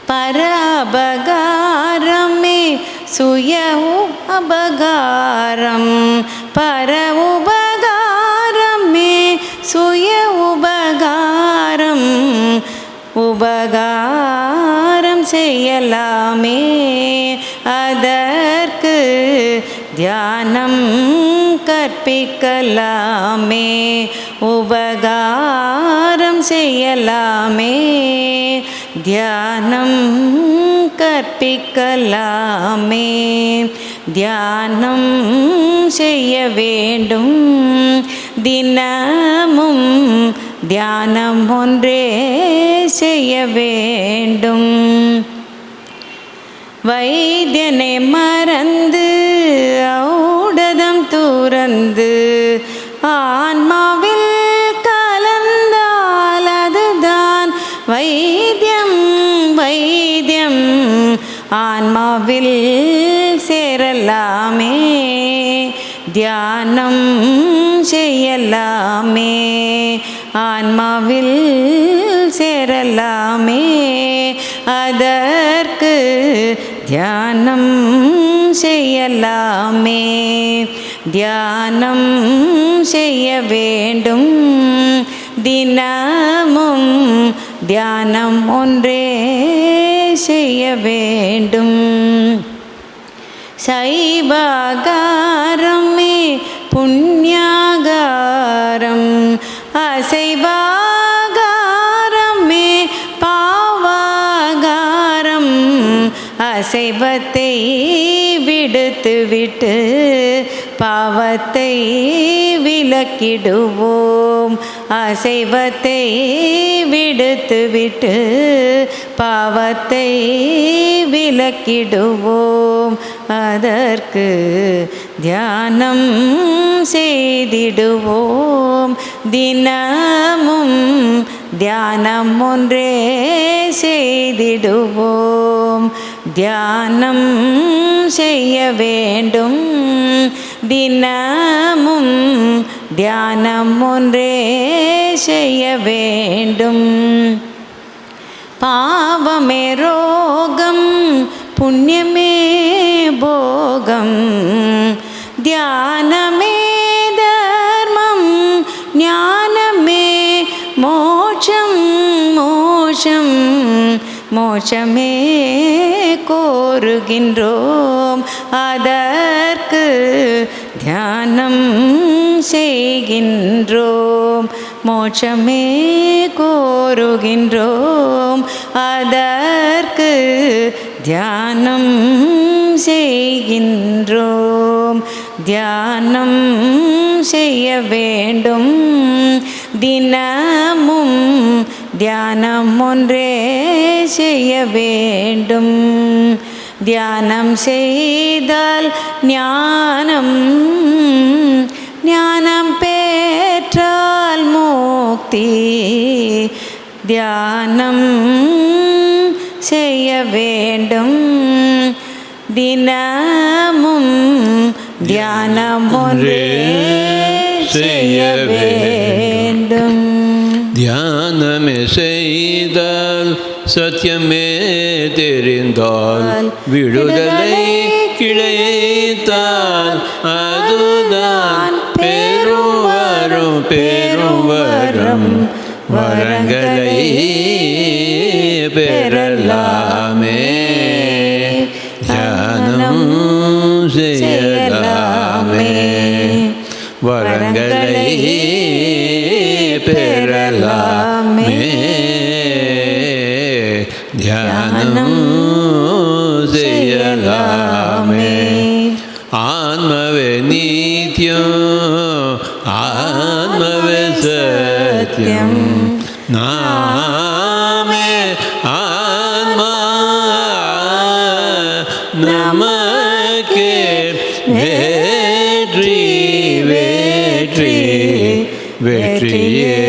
பரபகாரமே சுய அபகாரம். பர உபகாரமே சுய உபகாரம். உபகாரம் செய்யலாமே. அதற்கு தியானம் கற்பிக்கலாமே. உபகாரம் செய்யலாமே. தியானம் கற்பிக்கலாமே. தியானம் செய்ய வேண்டும் தினமும். தியானம் ஒன்றே செய்ய வேண்டும். வைத்தியனை மறந்து ஔடதம் துறந்து ஆன்மாவில் கலந்தால் அதுதான் வைத்தியம் வைத்தியம். ஆன்மாவில் சேரலாமே. தியானம் செய்யலாமே. ஆன்மாவில் சேரலாமே. அதற்கு தியானம் செய்யலாமே. தியானம் செய்ய வேண்டும் தினமும். தியானம் ஒன்றே செய்ய வேண்டும். சைவாகாரமே புண்ணியாகாரம். அசைவாகாரமே பாவாகாரம். அசைவத்தை விடுத்துவிட்டு பாவத்தை விலக்கிடுவோம். அசைவத்தை விடுத்துவிட்டு பாவத்தை விலக்கிடுவோம். அதற்கு தியானம் செய்திடுவோம் தினமும். தியானம் ஒன்றே செய்திடுவோம். தியானம் செய்ய வேண்டும் தினமும். தியானம் ஒன்றே செய்ய வேண்டும். பாவமே ரோகம், புண்ணியமே போகம். தியானமே தர்மம், ஞானமே மோட்சம் மோட்சம். மோட்சமே கோருகின்றோம். அதற்கு தியானம் செய்கின்றோம். மோட்சமே கோருகின்றோம். அதற்கு தியானம் செய்கின்றோம். தியானம் செய்ய வேண்டும். தினமும் தியானம் ஒன்றே செய்ய வேண்டும். தியானம் செய்தால் ஞானம், ஞானம் பெற்றால் முக்தி. தியானம் செய்ய வேண்டும். தினமும் தியானம் ஒன்றே செய்ய வேண்டும். தியானமே செய்தால் சத்தியமே தெரிந்தால் விடுதலை கிடைத்தால் அதுதான் பெரும் வரும் பெரும் வரம். வரங்களை பெறலாமே. தியானம் செய்யலாமே. வரங்களை பெறலாமே. தியானம் செய்யலாமே. ஆன்மவே நித்யம், ஆன்மவே சத்தியம். நாமே ஆன்மா, நமக்கே வெற்றி வெற்றி வெற்றியே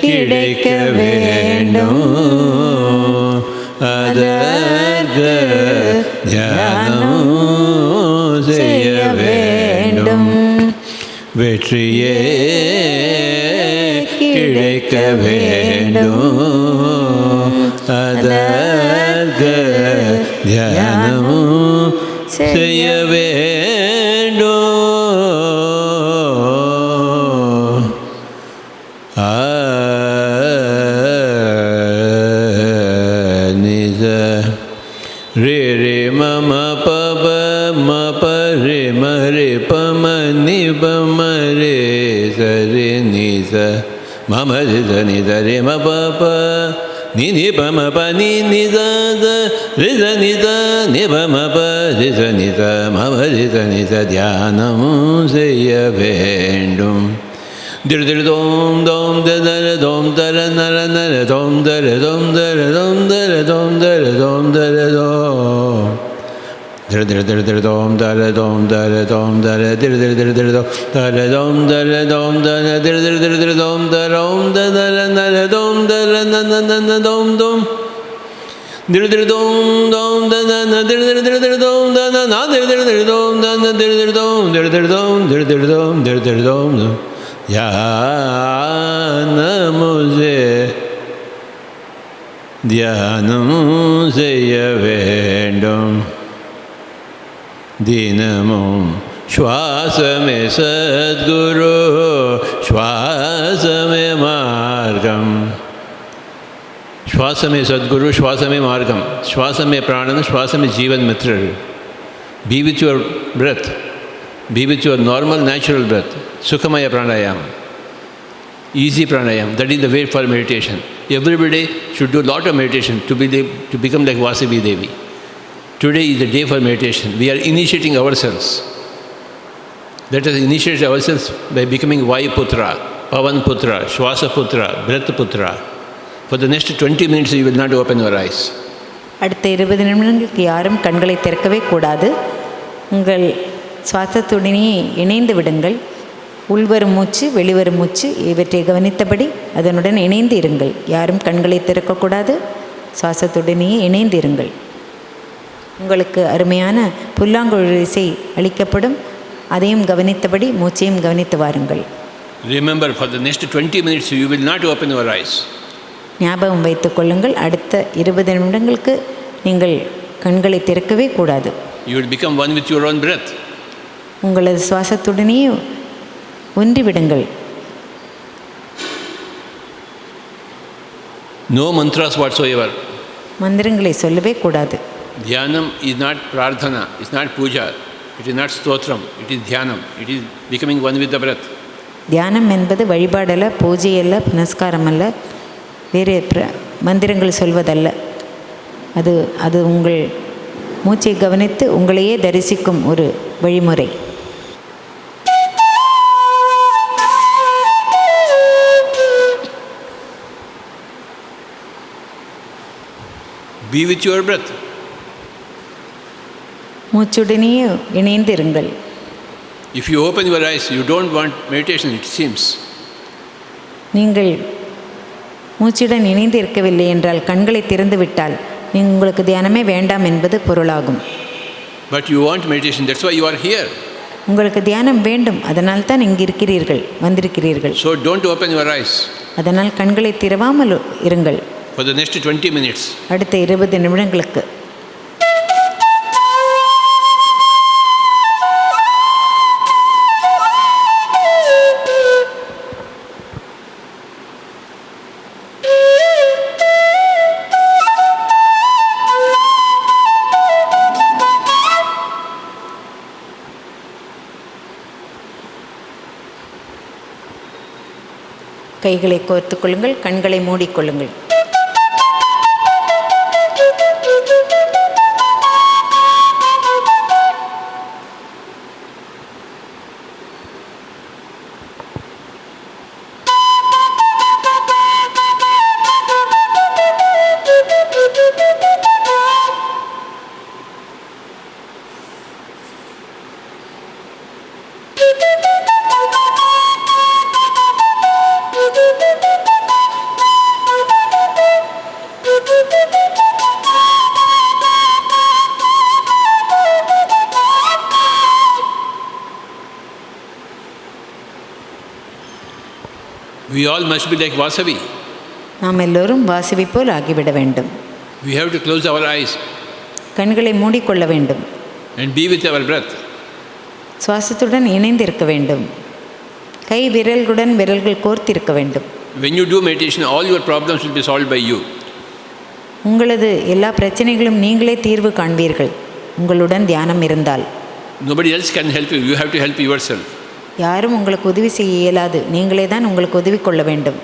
கிடைக்க வேண்டும். அதற்கு தியானம் செய்ய வேண்டும். வெற்றியே கிடைக்க வேண்டும். அதற்கு தியானம் செய்ய வேண்டும். நிஜ ரே ரே மம பப ம ப ரே ம ரே ப ம நி ப ம ரே ச ரே நி ச மம ரி ச நி ச ரே ம ப ப நி நி ப ம ப நி நி ச ச ரி ச நி ச நி ப ம ப ரி ச நி ச மம ரி ச நி ச. தியானம் செய்ய வேண்டும். திரு திரு தோம் தோம் தர தோம் தர நர நர தோம் தர தோம் தர தோம் தர தோம் தர தோம் தர தோம். திரு திரு திரு திரு தோம் தர தோம் தர தோம் தர திரு திரு திரு திரு தோம் தர தோம் தர தோம் தர திரு திரு திரு திரு தோம் தர ஓம் தர நர தோம் தர நன நன தோம் தோம். திரு திரு தோம் தோம் தன திரு திரு திரு திரு தோம் தன நா திரு திரு திரு தோம் தன திரு திரு தோம் திரு திரு தோம் திரு திரு தோம் திரு திரு தோம். தியானமுசே தியானம் செய்ய வேண்டும். தினமும் சுவாசமே சத்குரு, சுவாசமே மார்க்கம். சுவாசமே சத்குரு, சுவாசமே மார்க்கம். சுவாசமே பிராணம், சுவாசமே ஜீவன் மித்ரர். Be with your breath. Be with your normal, natural breath. Sukhamaya pranayama. Easy pranayama. That is the way for meditation. Everybody should do a lot of meditation to become like Vasavi Devi. Today is the day for meditation. We are initiating ourselves. Let us initiate ourselves by becoming Vayu Putra, Pavan Putra, Shwasa Putra, Breath Putra. For the next 20 minutes you will not open your eyes. அடுத்த 20 நிமிடங்களுக்கு யாரும் கண்களை திறக்கவே கூடாது. உங்கள் சுவாசத்துடனே இணைந்து விடுங்கள். உள்வரும் மூச்சு, வெளிவரும் மூச்சு இவற்றை கவனித்தபடி அதனுடன் இணைந்து இருங்கள். யாரும் கண்களை திறக்கக்கூடாது. சுவாசத்துடனே இணைந்து இருங்கள். உங்களுக்கு அருமையான புல்லாங்குழல் இசை அளிக்கப்படும். அதையும் கவனித்தபடி மூச்சையும் கவனித்து வாருங்கள். Remember, for the next 20 minutes you will not open your eyes. ஞாபகம் வைத்துக் கொள்ளுங்கள், அடுத்த 20 நிமிடங்களுக்கு நீங்கள் கண்களை திறக்கவே கூடாது. You will become one with your own breath. உங்களது சுவாசத்துடனே ஒன்றிவிடுங்கள். No mantras whatsoever. மந்திரங்களை சொல்லவே கூடாது. Dhyanam is not prarthana, it's not puja, it is not stotram, it is dhyanam, it is becoming one with the breath. தியானம் என்பது வழிபாடல்ல, பூஜையல்ல, புனஸ்காரம் அல்ல, வேறு மந்திரங்கள் சொல்வதல்ல. அது அது உங்கள் மூச்சை கவனித்து உங்களையே தரிசிக்கும் ஒரு வழிமுறை. Be with your breath. மூச்சுடனேயே இணைந்து இருங்கள். If you open your eyes, you don't want meditation, it seems. நீங்கள் மூச்சுடன் இணைந்து இருக்கவில்லை என்றால், கண்களை திறந்துவிட்டால் உங்களுக்கு தியானமே வேண்டாம் என்பது பொருளாகும். But you want meditation, that's why you are here. உங்களுக்கு தியானம் வேண்டும், அதனால் தான் இங்கு இருக்கிறீர்கள், வந்திருக்கிறீர்கள். So don't open your eyes அதனால் கண்களை திறவாமல் இருங்கள். for the next 20 minutes. அடுத்த 20 நிமிடங்களுக்கு. கைகளை கோர்த்துக் கொள்ளுங்கள், கண்களை மூடிக்கொள்ளுங்கள். We all must be like Vasavi. நாம் எல்லோரும் வாசவி போல் ஆகிவிட வேண்டும். We have to close our eyes கண்களை மூடிக்கொள்ள வேண்டும். and be with our breath. சுவாசத்துடன் இணைந்து இருக்க வேண்டும். கை விரல்களுடன் விரல்கள் கோர்த்திருக்க வேண்டும். When you do meditation, all your problems will be solved by you. உங்களது எல்லா பிரச்சனைகளும் நீங்களே தீர்வு காண்பீர்கள், உங்களுடன் தியானம் இருந்தால். Nobody else can help you. You have to help yourself. யாரும் உங்களுக்கு உதவி செய்ய இயலாது, நீங்களே தான் உங்களுக்கு உதவி கொள்ள வேண்டும்.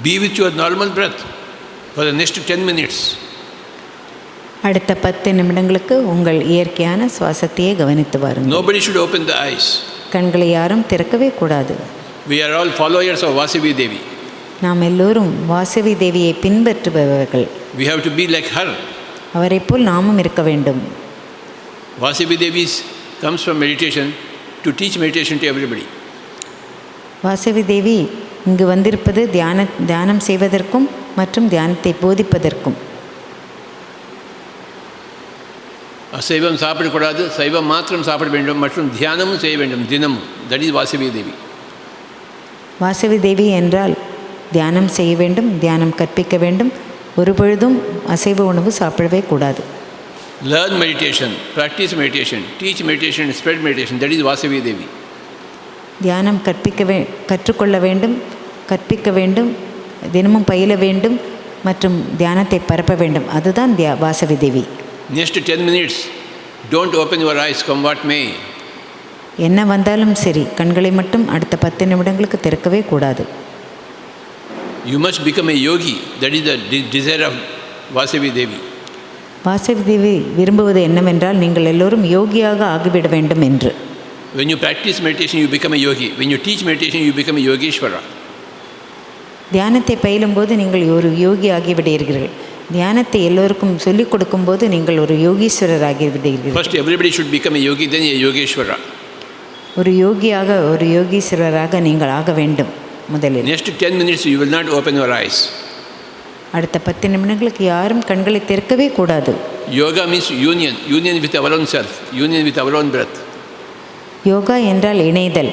Be with your normal breath for the next 10 minutes. அடுத்த 10 நிமிடங்களுக்கு உங்கள் இயற்கையான சுவாசத்தையே கவனித்து வாருங்கள். Nobody should open the eyes. கண்களை யாரும் திறக்கவே கூடாது. We are all followers of Vasavi Devi. நாம் எல்லோரும் வாசவி தேவியை பின்பற்றுபவர்கள். We have to be like her. அவரை போல் நாமும் இருக்க வேண்டும். Vasavi Devi comes from meditation to teach meditation to everybody. Vasavi தேவி இங்கு வந்திருப்பது தியானம் செய்வதற்கும் மற்றும் தியானத்தை போதிப்பதற்கும். அசைவம் சாப்பிடக்கூடாது, சைவம் மாத்திரம் சாப்பிட வேண்டும் மற்றும் தியானமும் செய்ய வேண்டும் தினமும். தட் இஸ் வாசவி தேவி. வாசவி தேவி என்றால் தியானம் செய்ய வேண்டும், தியானம் கற்பிக்க வேண்டும், ஒரு பொழுதும் அசைவ உணவு சாப்பிடவே கூடாது. Learn meditation, practice meditation, teach meditation, spread meditation. That is Vasavi தேவி. தியானம் கற்றுக்கொள்ள வேண்டும், கற்பிக்க வேண்டும், தினமும் பயில வேண்டும் மற்றும் தியானத்தை பரப்ப வேண்டும். அதுதான் வாசவி தேவி. Next 10 minutes, don't open your eyes, come what may. என்ன வந்தாலும் சரி, கண்களை மட்டும் அடுத்த 10 நிமிடங்களுக்கு திறக்கவே கூடாது. You must become a yogi. That is the desire of Vasavi தேவி. வாசவி தேவி விரும்புவது என்னவென்றால் நீங்கள் எல்லோரும் யோகியாக ஆகிவிட வேண்டும் என்று. When you practice meditation, you become a yogi. When you teach meditation, you become a yogeshwara. தியானத்தை பயிலும்போது நீங்கள் ஒரு யோகி ஆகிவிடுகிறீர்கள். தியானத்தை எல்லோருக்கும் சொல்லிக் கொடுக்கும்போது நீங்கள் ஒரு Yogeeswarar ஆகிவிடுகிறீர்கள். First, everybody should become a yogi, then a yogeshwara. ஒரு யோகியாக, ஒரு யோகீஸ்வரராக நீங்கள் ஆக வேண்டும் முதலில். Next 10 minutes, you will not open your eyes. அடுத்த 10 நிமிடங்களுக்கு யாரும் கண்களை திறக்கவே கூடாது. Yoga means union with our own self, union with our own breath. Yoga என்றால் இணைதல்,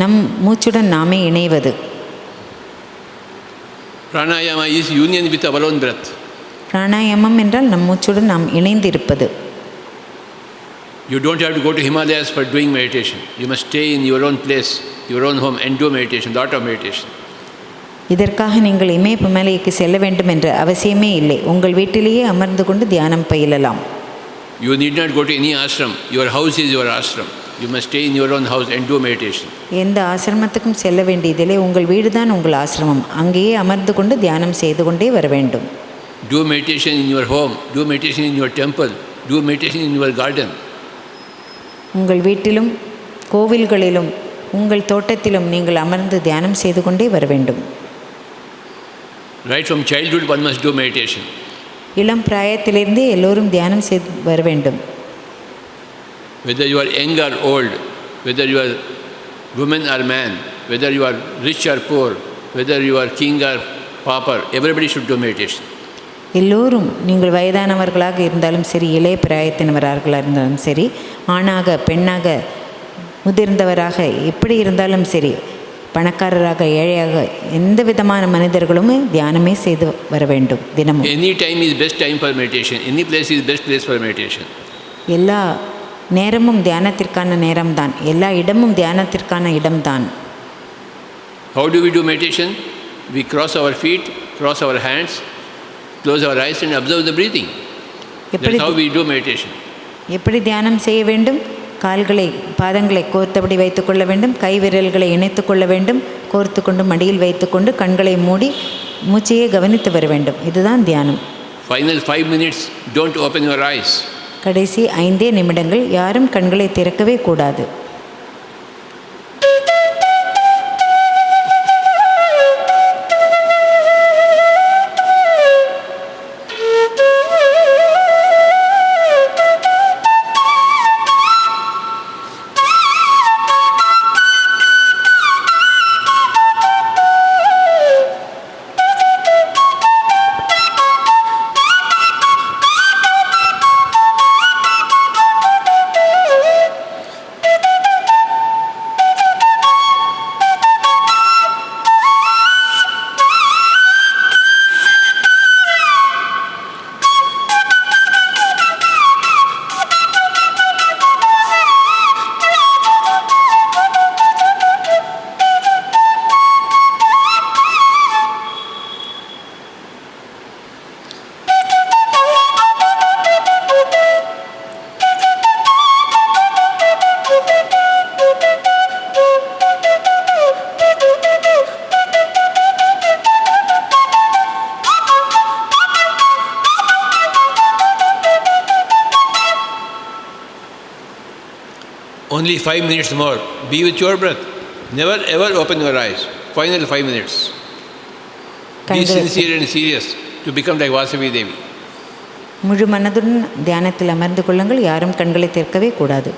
நம் மூச்சுடன் நாமே இணைவது. Pranayama is union with our own breath. பிராணாயாமம் என்றால் நம் மூச்சுடன் நாம் இணைந்திருப்பது. You don't have to go to Himalayas for doing meditation. You must stay in your own place, your own home and do meditation, lot of meditation. இதற்காக நீங்கள் இமயமலைக்கு செல்ல வேண்டும் என்ற அவசியமே இல்லை. உங்கள் வீட்டிலேயே அமர்ந்து கொண்டு தியானம் பயிலலாம். You need not go to any ashram. Your house is your ashram. You must stay in your own house and do meditation. எந்த ஆசிரமத்துக்கும் செல்ல வேண்டியதில்லை. உங்கள் வீடுதான் உங்கள் ஆசிரமம். அங்கேயே அமர்ந்து கொண்டு தியானம் செய்து கொண்டே வர வேண்டும். Do meditation in your home, do meditation in your temple, do meditation in your garden. உங்கள் வீட்டிலும் கோவில்களிலும் உங்கள் தோட்டத்திலும் நீங்கள் அமர்ந்து தியானம் செய்து கொண்டே வர வேண்டும். Right from childhood one must do meditation. இளம் பிராயத்திலிருந்தே எல்லோரும் தியானம் செய்து வர வேண்டும். Whether you are young or old, whether you are woman or man, whether you are rich or poor, whether you are king or pauper, everybody should do meditation. எல்லோரும் நீங்கள் வயதானவர்களாக இருந்தாலும் சரி, இளைய பிராயத்தினவர்களாக இருந்தாலும் சரி, ஆணாக பெண்ணாக முதிர்ந்தவராக எப்படி இருந்தாலும் சரி, பணக்காரராக ஏழையாக எந்த விதமான மனிதர்களுமே தியானமே செய்து வர வேண்டும் தினமும். Any time is best time for meditation. Any place is best place for meditation. எல்லா நேரமும் தியானத்திற்கான நேரம்தான், எல்லா இடமும் தியானத்திற்கான இடம்தான். How do we do meditation? We cross our feet, cross our hands, close our eyes and observe the breathing. That's how we do meditation. எப்படி தியானம் செய்ய வேண்டும்? பாதங்களை கோர்த்தபடி வைத்துக்கொள்ள வேண்டும், கை விரல்களை இணைத்து கொள்ள வேண்டும், கோர்த்து கொண்டு மடியில் வைத்துக்கொண்டு கண்களை மூடி மூச்சையே கவனித்து வர வேண்டும். இதுதான் தியானம். Final 5 minutes, don't open your eyes. கடைசி 5 நிமிடங்கள் யாரும் கண்களை திறக்கவே கூடாது. Only 5 minutes more. Be with your breath. Never ever open your eyes. Final 5 minutes. Be கண்களை sincere and serious to become like Vasavi Devi. முழு மனதுடன் தியானத்தில் அமர்ந்து கொள்ளுங்கள். யாரும் கண்களை திறக்கவே கூடாது.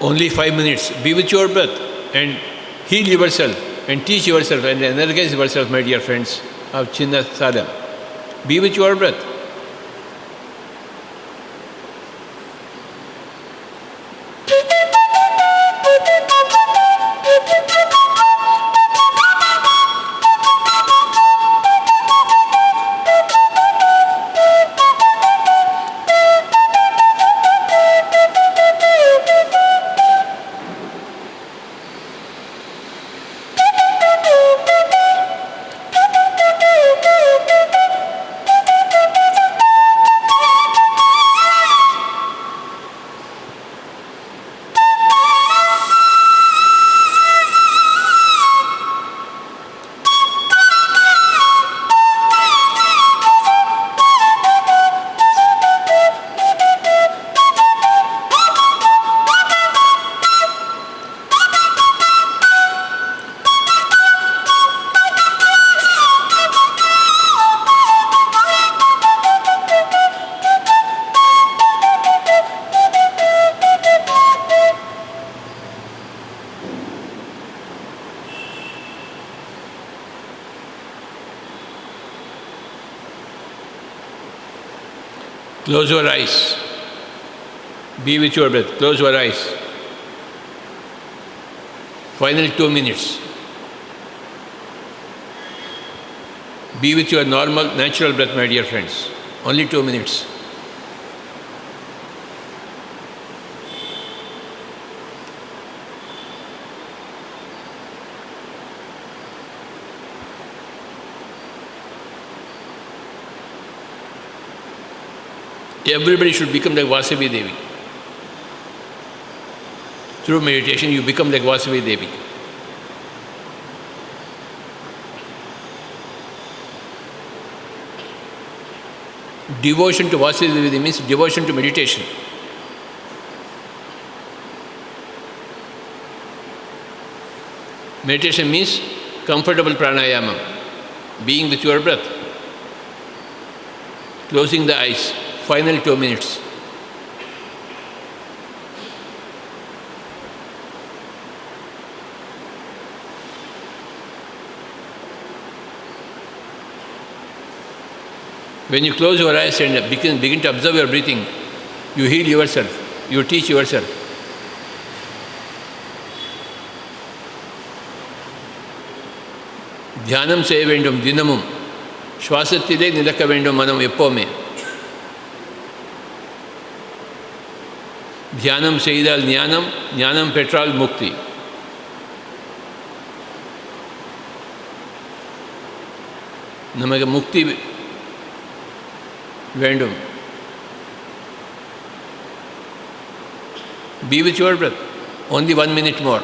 Only 5 minutes. Be with your breath and heal yourself and teach yourself and energize yourself, my dear friends of Chinna Sadam. Be with your breath. Close your eyes. Be with your breath. Close your eyes. Final 2 minutes. Be with your normal, natural breath, my dear friends. Only 2 minutes. Everybody should become like Vasavi Devi. Through meditation, you become like Vasavi Devi. Devotion to Vasavi Devi means devotion to meditation. Meditation means comfortable pranayama, being with your breath, closing the eyes. Final 2 minutes. When you close your eyes and begin to observe your breathing, you heal yourself, you teach yourself. தியானம் செய்ய வேண்டும் தினமும். சுவாசத்திலே நிலக்க வேண்டும் மனம் எப்போவுமே. தியானம் செய்தால் ஞானம், ஞானம் பெற்றால் முக்தி. நமக்கு முக்தி வேண்டும். Be with your breath. Only 1 minute more.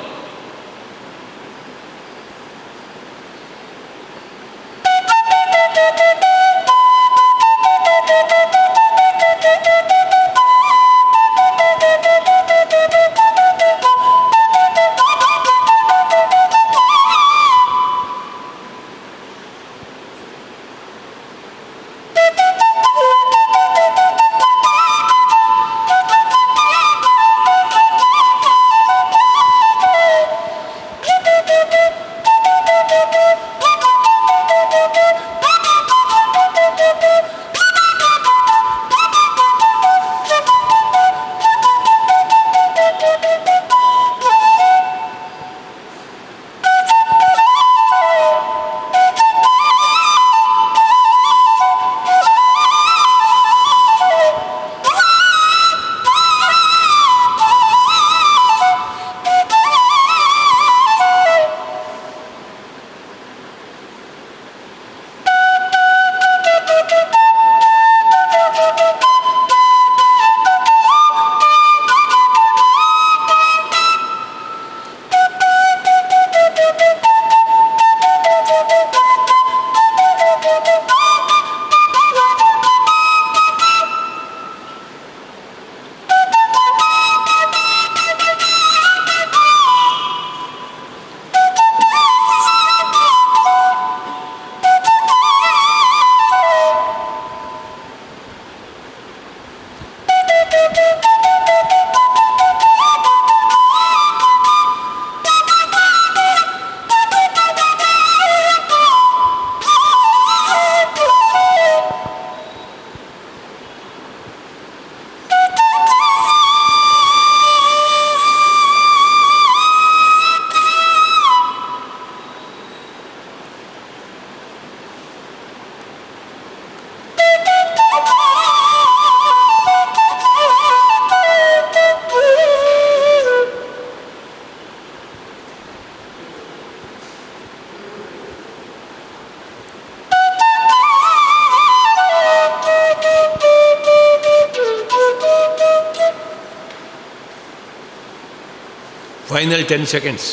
Final 10 seconds.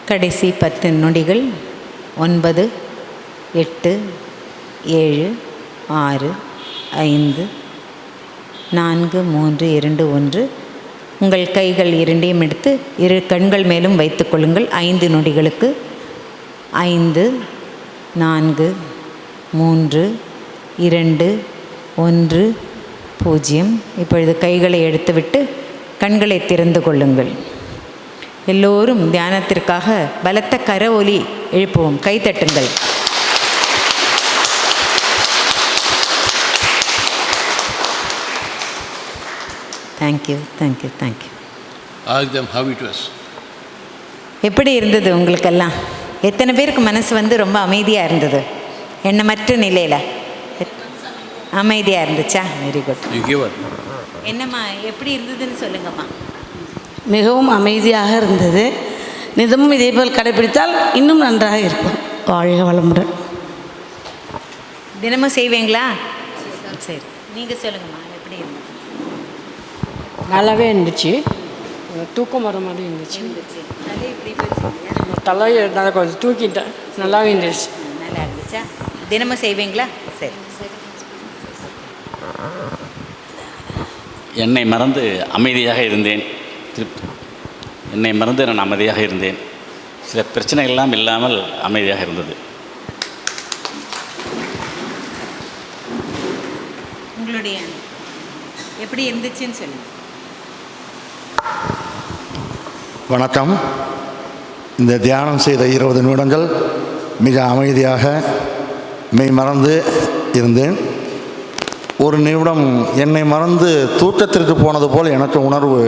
கடைசி 10 நொடிகள். 9, 8, 7, 6, 5, 4, 3, 2, 1. உங்கள் கைகள் இரண்டையும் எடுத்து இரு கண்கள் மேலும் வைத்துக் கொள்ளுங்கள். 5 நொடிகளுக்கு. 5, 4, 3, 2, 1, 0. இப்பொழுது கைகளை எடுத்துவிட்டு கண்களை திறந்து கொள்ளுங்கள். எல்லோரும் தியானத்திற்காக பலத்த கர ஒலி எழுப்புவோம். கைத்தட்டுங்கள். Thank you, thank you, thank you. Ask them how it was. எப்படி இருந்தது உங்களுக்கெல்லாம்? எத்தனை பேருக்கு மனசு வந்து ரொம்ப அமைதியாக இருந்தது? எண்ணமற்ற நிலையில் அமைதியாக இருந்துச்சா? Very good. You give her. என்னம்மா எப்படி இருந்ததுன்னு சொல்லுங்கம்மா. மிகவும் அமைதியாக இருந்தது. நிதமும் இதேபோல் கடைபிடித்தால் இன்னும் நன்றாக இருக்கும். வாழ்க வளமுடன். தினமும் செய்வீங்களா? சரி, நீங்கள் சொல்லுங்கம்மா, எப்படி இருந்தது? நல்லாவே இருந்துச்சு. தூக்கம் வர மாதிரி இருந்துச்சு. தலையை நல்லா கொஞ்சம் தூக்கிட்டேன். நல்லாவே இருந்துச்சு. நல்லா இருந்துச்சா? தினமும் செய்வீங்களா? சரி. என்னை மறந்து அமைதியாக இருந்தேன். என்னை மறந்து நான் அமைதியாக இருந்தேன். சில பிரச்சனைகள்லாம் இல்லாமல் அமைதியாக இருந்தது. உங்களுடைய எப்படி இருந்துச்சுன்னு சொல்லுங்கள். வணக்கம். இந்த தியானம் செய்த 20 நிமிடங்கள் மிக அமைதியாக மெய் மறந்து இருந்தேன். ஒரு நிமிடம் என்னை மறந்து தூக்கத்திற்கு போனது போல் எனக்கு உணர்வு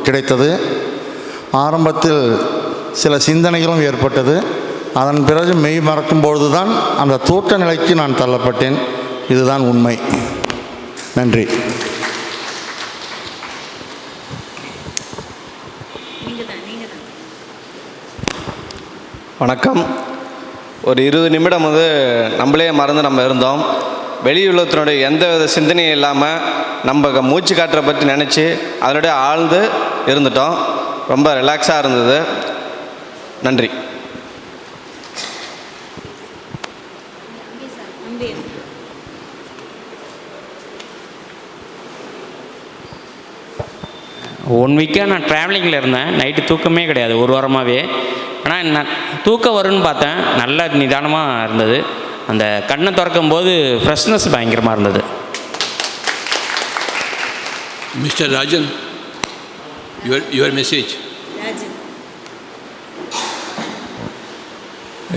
கிடைத்தது. ஆரம்பத்தில் சில சிந்தனைகளும் ஏற்பட்டது. அதன் பிறகு மெய் மறக்கும் பொழுது தான் அந்த தூக்க நிலைக்கு நான் தள்ளப்பட்டேன். இதுதான் உண்மை. நன்றி. வணக்கம். ஒரு 20 நிமிடம் வந்து நம்மளே மறந்து நம்ம இருந்தோம். வெளி உலகத்தினுடைய எந்த வித சிந்தனையும் இல்லாமல் நம்ம மூச்சு காற்றை பற்றி நினச்சி அதனுடைய ஆழ்ந்து இருந்துட்டோம். ரொம்ப ரிலாக்ஸாக இருந்தது. நன்றி. ஒன் வீக்காக நான் ட்ராவலிங்கில் இருந்தேன். நைட்டு தூக்கமே கிடையாது, ஒரு வாரமாகவே. ஆனால் நான் தூக்கம் வரும்னு பார்த்தேன், நல்ல நிதானமாக இருந்தது. அந்த கண்ணை திறக்கும் போது ஃப்ரெஷ்னஸ் பயங்கரமாக இருந்தது. Mister Rajan, your message.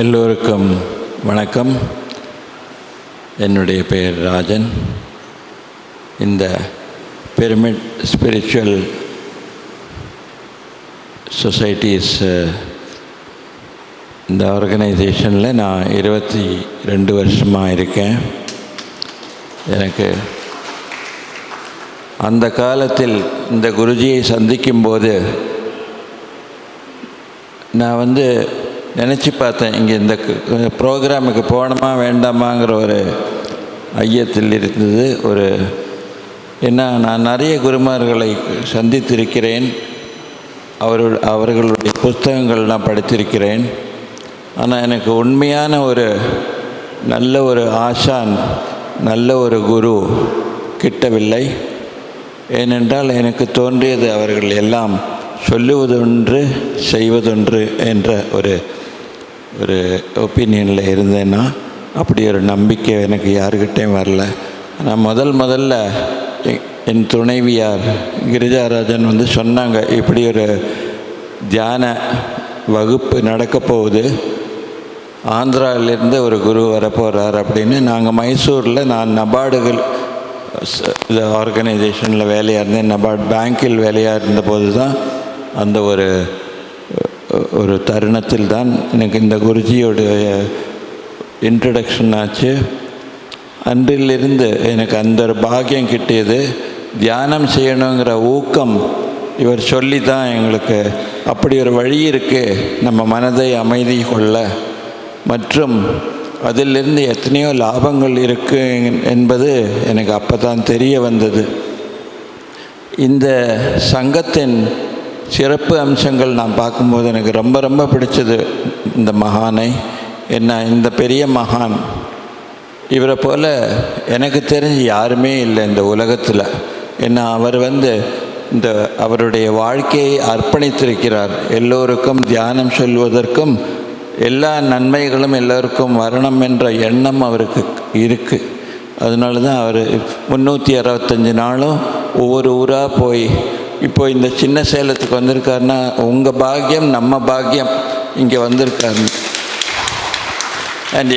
எல்லோருக்கும் வணக்கம். என்னுடைய பெயர் ராஜன். இந்த பிரமிட் ஸ்பிரிச்சுவல் சொசைட்டிஸ் இந்த ஆர்கனைசேஷனில் நான் 22 வருஷமாக இருக்கேன். எனக்கு அந்த காலத்தில் இந்த குருஜியை சந்திக்கும்போது நான் நினச்சி பார்த்தேன், இங்கே இந்த ப்ரோக்ராமுக்கு போகணுமா வேண்டாமாங்கிற ஒரு ஐயத்தில் இருந்தது. ஏன்னா நான் நிறைய குருமார்களை சந்தித்திருக்கிறேன், அவர்களுடைய புத்தகங்கள் நான் படித்திருக்கிறேன். ஆனால் எனக்கு உண்மையான நல்ல ஒரு ஆசான், நல்ல ஒரு குரு கிட்டவில்லை. ஏனென்றால் எனக்கு தோன்றியது அவர்கள் எல்லாம் சொல்லுவதொன்று செய்வதொன்று என்ற ஒரு ஒப்பீனியனில் இருந்தேன்னா, அப்படி ஒரு நம்பிக்கை எனக்கு யாருக்கிட்டையும் வரல. நான் முதல்ல என் துணைவியார் கிரிஜாராஜன் சொன்னாங்க, இப்படி ஒரு தியான வகுப்பு நடக்க போகுது, ஆந்திராவிலேருந்து ஒரு குரு வரப்போகிறார் அப்படின்னு. நாங்கள் மைசூரில், நான் நபார்டுகள் ஆர்கனைசேஷனில் வேலையாக இருந்தேன், நபார்டு பேங்கில் வேலையாக இருந்தபோது தான் அந்த ஒரு தருணத்தில் தான் எனக்கு இந்த குருஜியோடைய இன்ட்ரடக்ஷன் ஆச்சு. அன்றிலிருந்து எனக்கு அந்த ஒரு பாக்கியம் கிட்டியது. தியானம் செய்யணுங்கிற ஊக்கம் இவர் சொல்லி தான் எங்களுக்கு அப்படி ஒரு வழி இருக்குது, நம்ம மனதை அமைதி கொள்ள, மற்றும் அதிலிருந்து எத்தனையோ லாபங்கள் இருக்குது என்பது எனக்கு அப்போ தான் தெரிய வந்தது. இந்த சங்கத்தின் சிறப்பு அம்சங்கள் நான் பார்க்கும்போது எனக்கு ரொம்ப ரொம்ப பிடிச்சது இந்த மகானை. என்ன, இந்த பெரிய மகான், இவரை போல் எனக்கு தெரிஞ்சு யாருமே இல்லை இந்த உலகத்தில். ஏன்னா அவர் இந்த அவருடைய வாழ்க்கையை அர்ப்பணித்திருக்கிறார். எல்லோருக்கும் தியானம் சொல்வதற்கும், எல்லா நன்மைகளும் எல்லோருக்கும் வரணும் என்ற எண்ணம் அவருக்கு இருக்குது. அதனால தான் அவர் 365 நாளும் ஒவ்வொரு ஊராக போய், இப்போ இந்த சின்ன சேலத்துக்கு வந்திருக்காருன்னா உங்கள் பாக்கியம், நம்ம பாக்கியம் இங்கே வந்திருக்காரு. அண்ட்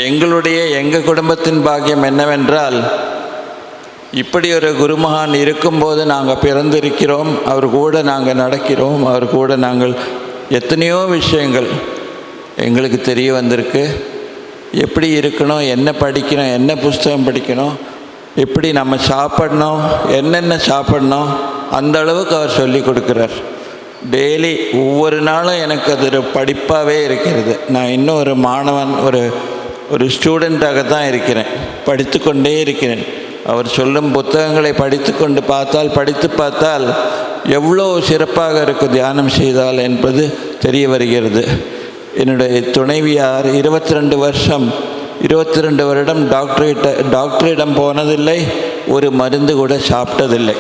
எங்கள் குடும்பத்தின் பாக்கியம் என்னவென்றால், இப்படி ஒரு குருமகான் இருக்கும்போது நாங்கள் பிறந்திருக்கிறோம், அவர் கூட நாங்கள் நடக்கிறோம், அவர் கூட நாங்கள் எத்தனையோ விஷயங்கள் எங்களுக்கு தெரிய வந்திருக்கு. எப்படி இருக்கணும், என்ன படிக்கணும், என்ன புஸ்தகம் படிக்கணும், எப்படி நம்ம சாப்பிடணும், என்னென்ன சாப்பிடணும், அந்த அளவுக்கு அவர் சொல்லி கொடுக்குறார். டெய்லி ஒவ்வொரு நாளும் எனக்கு அது ஒரு படிப்பாகவே இருக்கிறது. நான் இன்னும் ஒரு மாணவன், ஒரு ஸ்டூடெண்ட்டாக தான் இருக்கிறேன், படித்து கொண்டே இருக்கிறேன். அவர் சொல்லும் புத்தகங்களை படித்து பார்த்தால் எவ்வளோ சிறப்பாக இருக்கும் தியானம் செய்தால் என்பது தெரிய வருகிறது. என்னுடைய துணைவியார் 22 வருடம் டாக்டரிடம் போனதில்லை, ஒரு மருந்து கூட சாப்பிட்டதில்லை.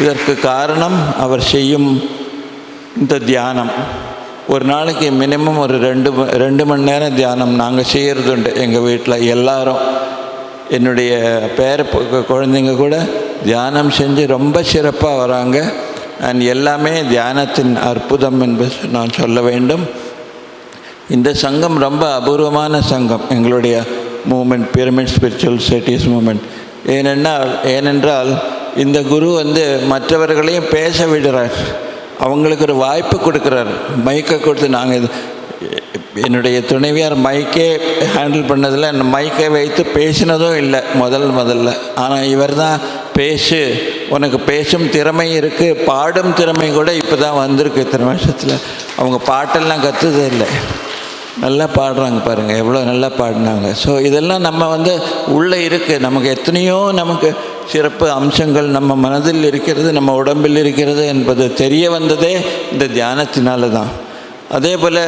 இதற்கு காரணம் அவர் செய்யும் இந்த தியானம். ஒரு நாளைக்கு மினிமம் ஒரு 2 மணி நேரம் தியானம் நாங்கள் செய்கிறதுண்டு எங்கள் வீட்டில். எல்லாரும், என்னுடைய குழந்தைங்க கூட தியானம் செஞ்சு ரொம்ப சிறப்பாக வராங்க. அண்ட் எல்லாமே தியானத்தின் அற்புதம் என்பது நான் சொல்ல வேண்டும். இந்த சங்கம் ரொம்ப அபூர்வமான சங்கம், எங்களுடைய movement, pyramid spiritual societies movement. ஏனென்றால் இந்த குரு மற்றவர்களையும் பேச விடுறார், அவங்களுக்கு ஒரு வாய்ப்பு கொடுக்குறார், மைக்கை கொடுத்து. நாங்கள் என்னுடைய துணைவியார் மைக்கே ஹேண்டில் பண்ணதில், மைக்கை வைத்து பேசினதும் இல்லை முதல்ல. ஆனால் இவர் தான் உனக்கு பேசும் திறமை இருக்குது, பாடும் திறமை கூட இப்போ தான் வந்திருக்கு. இத்தனை வருஷத்தில் அவங்க பாட்டெல்லாம் கற்றுதே இல்லை. நல்லா பாடுறாங்க பாருங்கள், எவ்வளோ நல்லா பாடினாங்க. ஸோ இதெல்லாம் நம்ம வந்து உள்ளே இருக்குது, நமக்கு எத்தனையோ நமக்கு சிறப்பு அம்சங்கள் நம்ம மனதில் இருக்கிறது, நம்ம உடம்பில் இருக்கிறது என்பது தெரிய வந்ததே இந்த தியானத்தினால தான். அதே போல்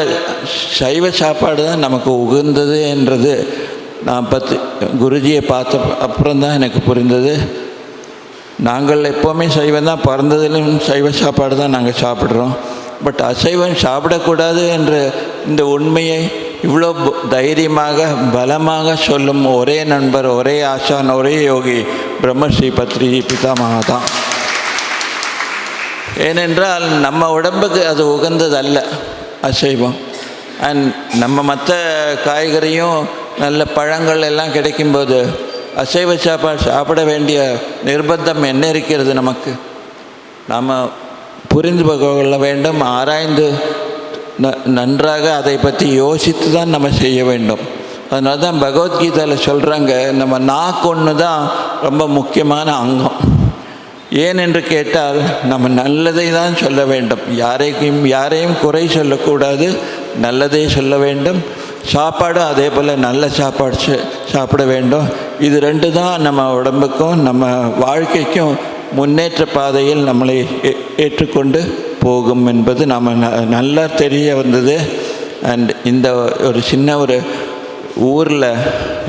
சைவ சாப்பாடு தான் நமக்கு உகந்தது என்றது நான் குருஜியை பார்த்த அப்புறம் தான் எனக்கு புரிந்தது. நாங்கள் எப்போவுமே சைவம் தான், பிறந்ததிலும் சைவ சாப்பாடு தான் நாங்கள் சாப்பிட்றோம். பட் அசைவம் சாப்பிடக்கூடாது என்ற இந்த உண்மையை இவ்வளோ தைரியமாக பலமாக சொல்லும் ஒரே நண்பர், ஒரே ஆசான், ஒரே யோகி பிரம்மஸ்ரீ பத்ரிஜி பிதாமகா தான். ஏனென்றால் நம்ம உடம்புக்கு அது உகந்ததல்ல அசைவம். அண்ட் நம்ம மற்ற காய்கறியும் நல்ல பழங்கள் எல்லாம் கிடைக்கும்போது அசைவ சாப்பாடு சாப்பிட வேண்டிய நிர்பந்தம் என்ன இருக்கிறது நமக்கு? நாம் புரிந்து கொள்ள வேண்டும், ஆராய்ந்து நன்றாக அதை பற்றி யோசித்து தான் நம்ம செய்ய வேண்டும். அதனால தான் பகவத்கீதையில் சொல்கிறாங்க, நம்ம நாக்கு ஒன்று தான் ரொம்ப முக்கியமான அங்கம். ஏன் என்று கேட்டால் நம்ம நல்லதை தான் சொல்ல வேண்டும், யாரையும் குறை சொல்லக்கூடாது, நல்லதே சொல்ல வேண்டும். சாப்பாடும் அதே போல் நல்ல சாப்பாடு சாப்பிட வேண்டும். இது ரெண்டு தான் நம்ம உடம்புக்கும் நம்ம வாழ்க்கைக்கும் முன்னேற்ற பாதையில் நம்மளை ஏற்றுக்கொண்டு போகும் என்பது நம்ம நல்லா தெரிய வந்தது. அண்ட் இந்த ஒரு சின்ன ஒரு ஊரில்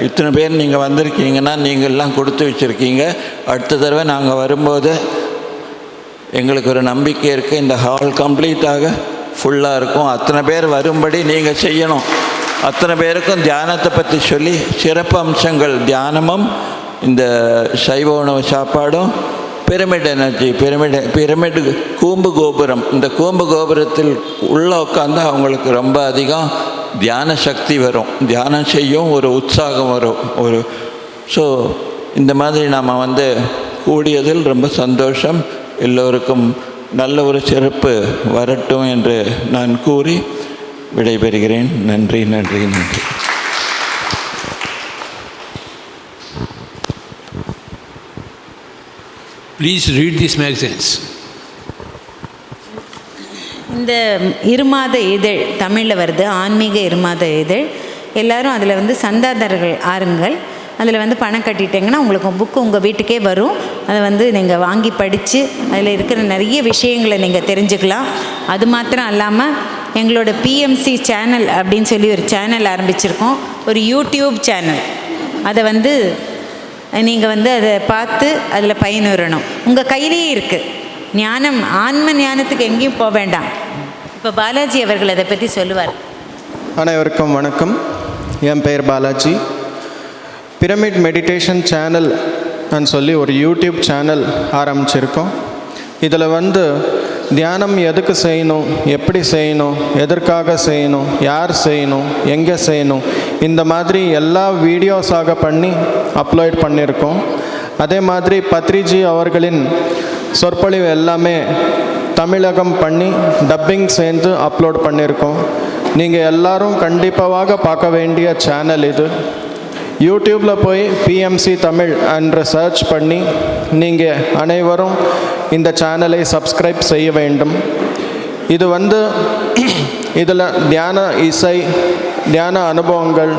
இத்தனை பேர் நீங்கள் வந்திருக்கீங்கன்னா நீங்கள்லாம் கொடுத்து வச்சுருக்கீங்க. அடுத்த தடவை நாங்கள் வரும்போது எங்களுக்கு ஒரு நம்பிக்கை இருக்குது, இந்த ஹால் கம்ப்ளீட்டாக ஃபுல்லாக இருக்கும். அத்தனை பேர் வரும்படி நீங்கள் செய்யணும். அத்தனை பேருக்கும் தியானத்தை பற்றி சொல்லி சிறப்பு அம்சங்கள், தியானமும் இந்த சைவ உணவு சாப்பாடும், பிரமிட் எனர்ஜி, பிரமிட் கூம்பு கோபுரம், இந்த கூம்பு கோபுரத்தில் உள்ளே உட்காந்து அவங்களுக்கு ரொம்ப அதிகம் தியான சக்தி வரும், தியானம் செய்யும் ஒரு உற்சாகம் வரும். ஸோ இந்த மாதிரி நாம் வந்து கூடியதில் ரொம்ப சந்தோஷம். எல்லோருக்கும் நல்ல ஒரு சிறப்பு வரட்டும் என்று நான் கூறி விடைபெறுகிறேன். நன்றி நன்றி நன்றி. Please read these magazines. இந்த இருமாத இதழ் தமிழில் வருது, ஆன்மீக இருமாத இதழ். எல்லோரும் அதில் வந்து சந்தாதாரர்கள் ஆருங்கள். அதில் வந்து பணம் கட்டிட்டிங்கன்னா உங்களுக்கு புக்கு உங்கள் வீட்டுக்கே வரும். அதை வந்து நீங்கள் வாங்கி படித்து அதில் இருக்கிற நிறைய விஷயங்களை நீங்கள் தெரிஞ்சுக்கலாம். அது மாத்திரம் இல்லாமல் எங்களோட பிஎம்சி சேனல் அப்படின்னு சொல்லி ஒரு சேனல் ஆரம்பிச்சிருக்கோம், ஒரு யூடியூப் சேனல். அதை வந்து நீங்கள் வந்து அதை பார்த்து அதில் பயனுறணும். உங்கள் கையிலேயே இருக்குது ஞானம். ஆன்ம ஞானத்துக்கு எங்கேயும் போக வேண்டாம். இப்போ பாலாஜி அவர்கள் அதை பற்றி சொல்லுவார். அனைவருக்கும் வணக்கம். என் பெயர் பாலாஜி. பிரமிட் மெடிடேஷன் சேனல் சொல்லி ஒரு யூடியூப் சேனல் ஆரம்பிச்சிருக்கோம். இதில் வந்து தியானம் எதுக்கு செய்யணும், எப்படி செய்யணும், எதற்காக செய்யணும், யார் செய்யணும், எங்கே செய்யணும், இந்த மாதிரி எல்லா வீடியோஸாக பண்ணி அப்லோட் பண்ணியிருக்கோம். அதே மாதிரி பத்ரிஜி அவர்களின் சொற்பொழிவு எல்லாமே தமிழகம் பண்ணி டப்பிங் சேர்ந்து அப்லோட் பண்ணியிருக்கோம். நீங்கள் எல்லாரும் கண்டிப்பாக பார்க்க வேண்டிய சேனல் இது. யூடியூப்பில் போய் பிஎம்சி தமிழ் என்ற சர்ச் பண்ணி நீங்கள் அனைவரும் இந்த சேனலை சப்ஸ்கிரைப் செய்ய வேண்டும். இது வந்து இதில் தியான இசை, தியான அனுபவங்கள்,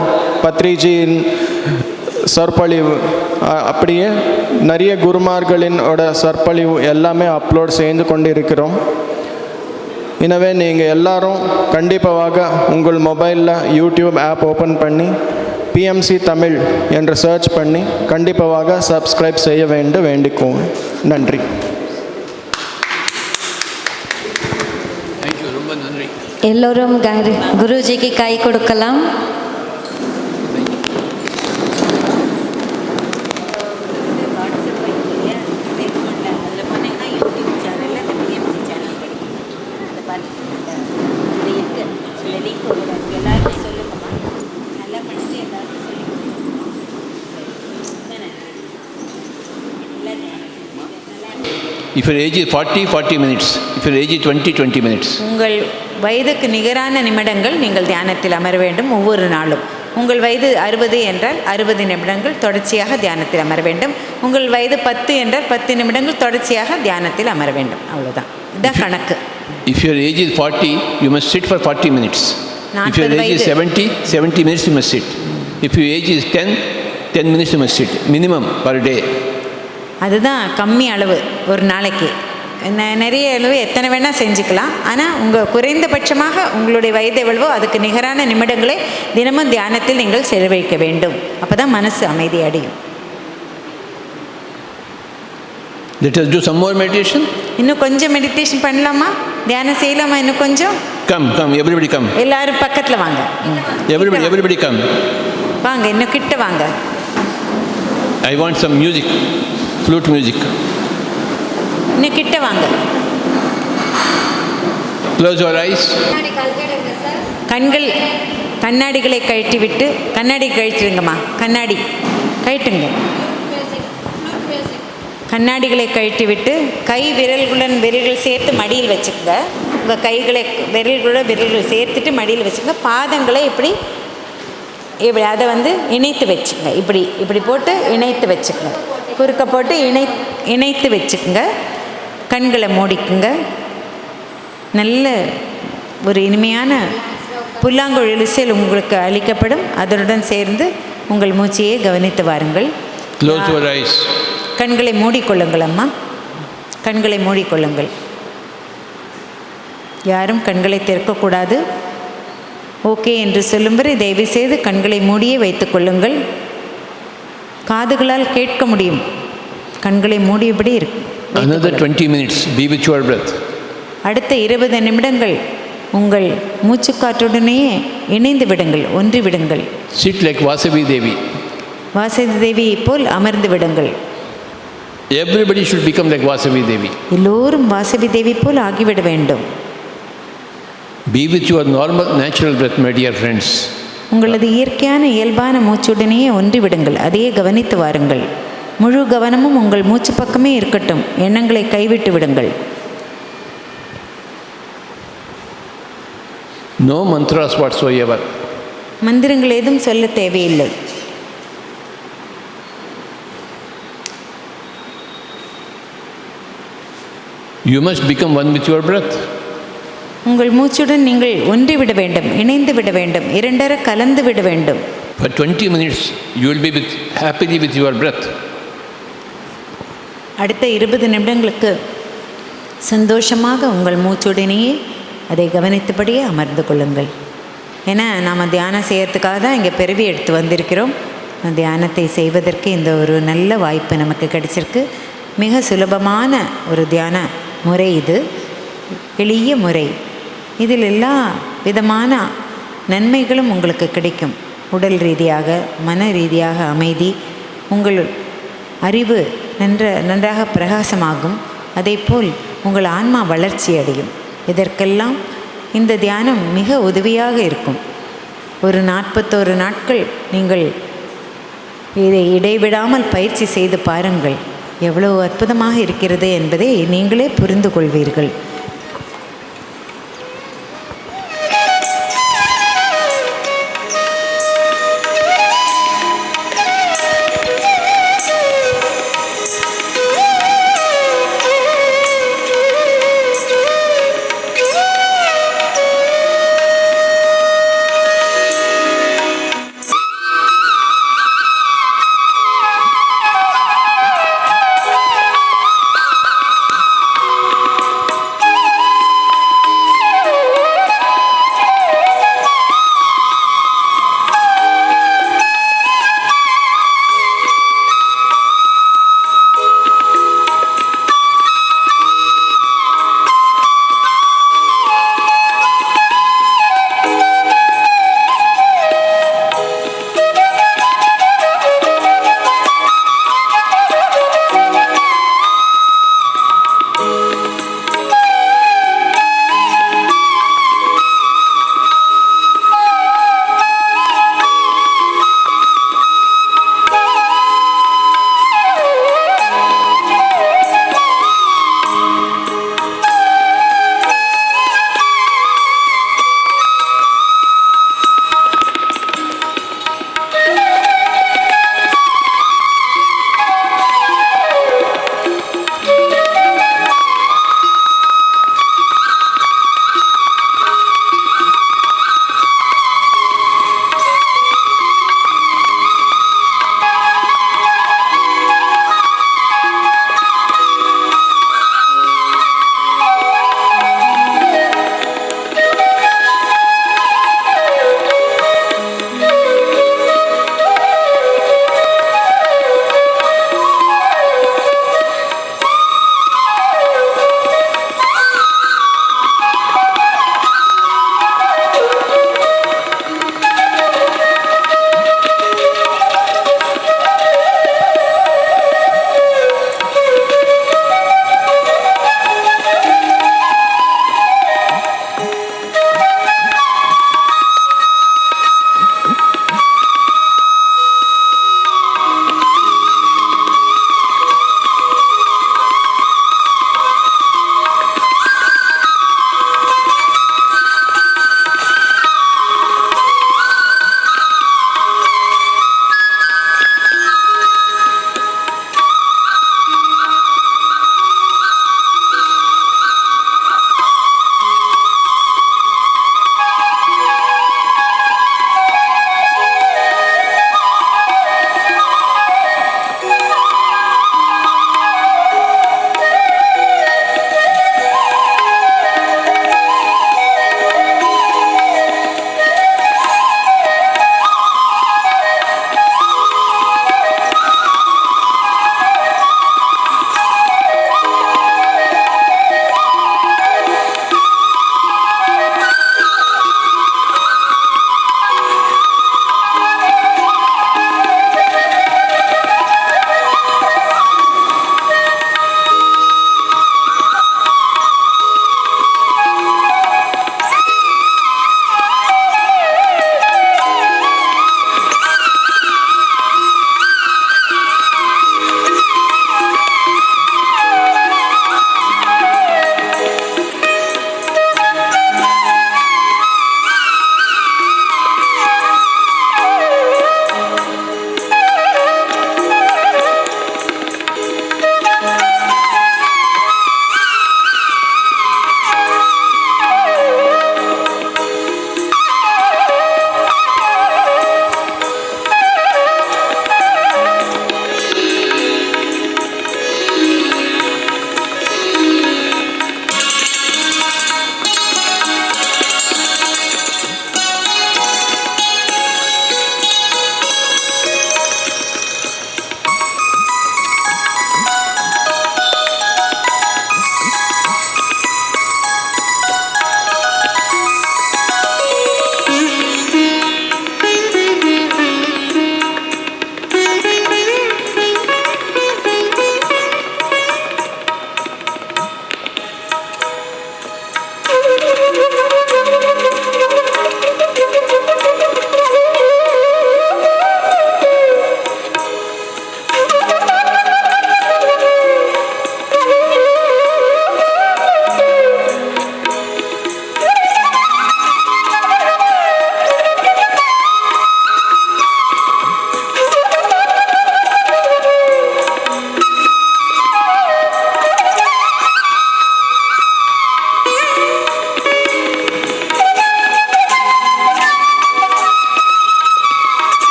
பத்ரிஜியின் சொற்பொழிவு, அப்படியே நிறைய குருமார்களினோட சொற்பொழிவு எல்லாமே அப்லோட் செய்து கொண்டு இருக்கிறோம். எனவே நீங்கள் எல்லாரும் கண்டிப்பாக உங்கள் மொபைலில் யூடியூப் ஆப் ஓப்பன் பண்ணி பிஎம்சி தமிழ் என்று சர்ச் பண்ணி கண்டிப்பாக சப்ஸ்கிரைப் செய்ய வேண்டிக்குவோம். நன்றி. எல்லோரும் குருஜிக்கு கை கொடுக்கலாம். If your age is 40 minutes. If your age is 20 minutes. உங்கள் வயதுக்கு நிகரான நிமிடங்கள் நீங்கள் தியானத்தில் அமர வேண்டும் ஒவ்வொரு நாளும். உங்கள் வயது 60 என்றால் 60 நிமிடங்கள் தொடர்ச்சியாக தியானத்தில் அமர வேண்டும். உங்கள் வயது 10 என்றால் 10 நிமிடங்கள் தொடர்ச்சியாக தியானத்தில் அமர வேண்டும். அவ்வளோதான், இதுதான் கணக்கு. If your age is 40, you must sit for 40 minutes. If your age is 70, 70 minutes you must sit. If your age is 10, 10 minutes you must sit. Minimum per day. அதுதான் கம்மி அளவு ஒரு நாளைக்கு. நிறைய அளவு எத்தனை வேணால் செஞ்சுக்கலாம். ஆனால் உங்கள் குறைந்தபட்சமாக உங்களுடைய வயது எவ்வளவோ அதுக்கு நிகரான நிமிடங்களை தினமும் தியானத்தில் நீங்கள் செலவழிக்க வேண்டும். அப்போ தான் மனசு அமைதி அடையும். Let us do some more meditation. இன்னும் கொஞ்சம் மெடிடேஷன் பண்ணலாமா? தியானம் செய்யலாமா இன்னும் கொஞ்சம்? Come, everybody come. எல்லாரும் பக்கத்தில் வாங்க. Everybody come. வாங்க, இன்னும் கிட்ட வாங்க. I want some music, flute music. இன்னும் கிட்ட வாங்க. Close your eyes. கண்ணாடிகளை கழட்டி விட்டு, கண்ணாடி கழிச்சிருங்கம்மா, கண்ணாடி கழட்டுங்க. கண்ணாடிகளை கழட்டி விட்டு கை விரல்களுடன் விரல்கள் சேர்த்து மடியில் வச்சுக்கோங்க. உங்கள் கைகளை விரல்கள் சேர்த்துட்டு மடியில் வச்சுக்கோங்க. பாதங்களை இப்படி அதை இணைத்து வச்சுக்கோங்க. இப்படி போட்டு இணைத்து வச்சுக்கோங்க. குறுக்க போட்டு இணைத்து வச்சுக்கோங்க. கண்களை மூடிக்குங்க. நல்ல ஒரு இனிமையான புல்லாங்குழல் இசையில் உங்களுக்கு அளிக்கப்படும். அதனுடன் சேர்ந்து உங்கள் மூச்சையே கவனித்து வாருங்கள். Close your eyes. கண்களை மூடிக்கொள்ளுங்கள் அம்மா, கண்களை மூடிக்கொள்ளுங்கள். யாரும் கண்களை திறக்கக்கூடாது. ஓகே என்று சொல்லும் வரை தயவு செய்து கண்களை மூடியே வைத்துக் கொள்ளுங்கள். காதுகளால் கேட்க முடியும், கண்களை மூடியபடி இருக்கு. Another 20 minutes, be with your breath. அடுத்த 20 நிமிடங்கள் உங்கள் மூச்சுக்காற்றுடனேயே இணைந்து விடுங்கள், ஒன்றி விடுங்கள். Sit like Vasavi Devi. Vasavi தேவியை போல் அமர்ந்து விடுங்கள். Everybody should become like Vasavi Devi. எல்லோரும் வாசவி தேவி போல் ஆகிவிட வேண்டும். Be with your normal natural breath, my dear friends. உங்களது இயற்கையான இயல்பான மூச்சுடனேயே ஒன்றி விடுங்கள். அதையே கவனித்து வாருங்கள். முழு கவனமும் உங்கள் மூச்சு பக்கமே இருக்கட்டும். எண்ணங்களை கைவிட்டு விடுங்கள். No mantras whatsoever. மந்திரங்கள் ஏதும் சொல்ல தேவையில்லை. You must become one with your breath. உங்கள் மூச்சுடன் நீங்கள் ஒன்றி விட வேண்டும், இணைந்து விட வேண்டும், இரண்டர கலந்து விட வேண்டும். For 20 minutes you will be happily with your breath. அடுத்த 20 நிமிடங்களுக்கு சந்தோஷமாக உங்கள் மூச்சுடனேயே அதை கவனித்தபடியே அமர்ந்து கொள்ளுங்கள். ஏன்னா நாம் தியானம் செய்யறதுக்காக தான் இங்கே பிறவி எடுத்து வந்திருக்கிறோம். தியானத்தை செய்வதற்கு இந்த ஒரு நல்ல வாய்ப்பு நமக்கு கிடைச்சிருக்கு. மிக சுலபமான ஒரு தியான முறை இது, எளிய முறை. இதில் எல்லா விதமான நன்மைகளும் உங்களுக்கு கிடைக்கும். உடல் ரீதியாக, மன ரீதியாக அமைதி, உங்கள் அறிவு நன்றாக பிரகாசமாகும். அதேபோல் உங்கள் ஆன்மா வளர்ச்சி அடையும். இதற்கெல்லாம் இந்த தியானம் மிக உதவியாக இருக்கும். ஒரு 41 நாட்கள் நீங்கள் இதை இடைவிடாமல் பயிற்சி செய்து பாருங்கள். எவ்வளவு அற்புதமாக இருக்கிறது என்பதை நீங்களே புரிந்து கொள்வீர்கள்.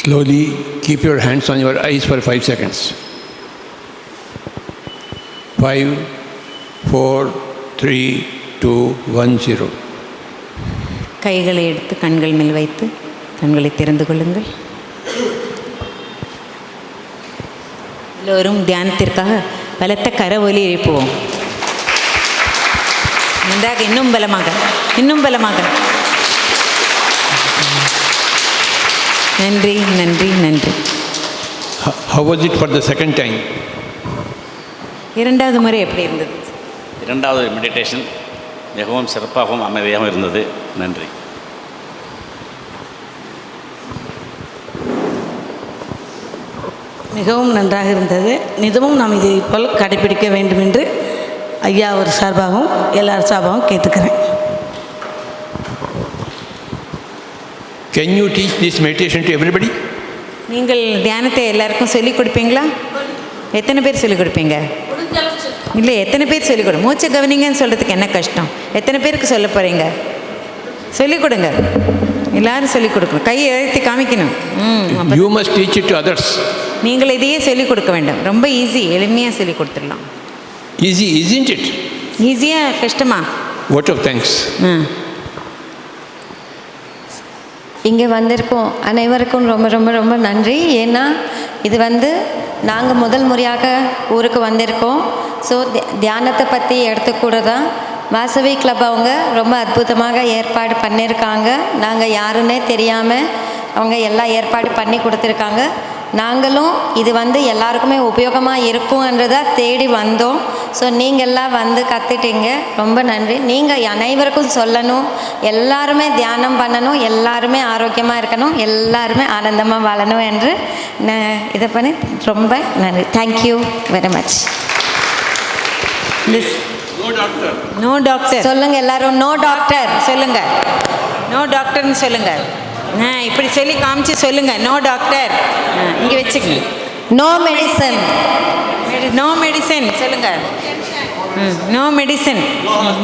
Slowly keep your hands on your eyes for 5 seconds. 5, 4, 3, 2, 1, 0. கைகளை எடுத்து கண்கள் மேல் வைத்து கண்களை திறந்து கொள்ளுங்கள். எல்லோரும் தியானத்திற்காக பலத்த கரவொலி எழுப்புவோம். நன்றாக, இன்னும் பலமாக, இன்னும் பலமாக. நன்றி, நன்றி, நன்றி. How was it for the second time? இரண்டாவது முறை எப்படி இருந்தது? இரண்டாவது மெடிடேஷன் மிகவும் சிறப்பாகவும் அமைதியாகவும் இருந்தது. நன்றி. மிகவும் நன்றாக இருந்தது. நிதமும் நாம் இதை போல் கடைபிடிக்க வேண்டும் என்று ஐயா அவர் சார்பாகவும் எல்லார் சார்பாகவும் கேட்டுக்கிறேன். Can you teach this meditation to everybody? நீங்கள் தியானத்தை எல்லாருக்கும் சொல்லிக் கொடுப்பீங்களா? எத்தனை பேர் சொல்லிக் கொடுப்பீங்க? இல்லை, எத்தனை பேர் சொல்லிக் கொடு. மூச்சை கவனிங்கன்னு சொல்கிறதுக்கு என்ன கஷ்டம்? எத்தனை பேருக்கு சொல்ல போகிறீங்க? சொல்லிக் கொடுங்க. எல்லாரும் சொல்லிக் கொடுக்கணும். கையை எழுத்தி காமிக்கணும். You must teach it to others. நீங்கள் இதையே சொல்லிக் கொடுக்க வேண்டாம். ரொம்ப ஈஸி, எளிமையாக சொல்லிக் கொடுத்துடலாம். Easy, isn't it? ஈஸியாக கஷ்டமா? Vote of thanks. இங்கே வந்திருக்கோம் அனைவருக்கும் ரொம்ப ரொம்ப ரொம்ப நன்றி. ஏன்னா இது நாங்கள் முதல் முறையாக ஊருக்கு வந்திருக்கோம். ஸோ தியானத்தை பற்றி எடுத்துக்கூடதா வாசவி கிளப் அவங்க ரொம்ப அற்புதமாக ஏற்பாடு பண்ணியிருக்காங்க. நாங்கள் யாருன்னே தெரியாமல் அவங்க எல்லாம் ஏற்பாடு பண்ணி கொடுத்துருக்காங்க. நாங்களும் இது எல்லாருக்குமே உபயோகமாக இருக்கும்ன்றதை தேடி வந்தோம். ஸோ நீங்கள்லாம் கற்றுட்டீங்க, ரொம்ப நன்றி. நீங்கள் அனைவருக்கும் சொல்லணும், எல்லாருமே தியானம் பண்ணணும், எல்லாருமே ஆரோக்கியமாக இருக்கணும், எல்லாருமே ஆனந்தமாக வாழணும் என்று இதை பண்ணி ரொம்ப நன்றி. Thank you very much. No doctor சொல்லுங்க எல்லாரும். நோ டாக்டர் சொல்லுங்க. நோ டாக்டர்னு சொல்லுங்க. இப்படி சொல்லி காமிச்சு சொல்லுங்க. No doctor. இங்கே வச்சுக்கங்க. No medicine. நோ மெடிசன் சொல்லுங்க. நோ மெடிசன்,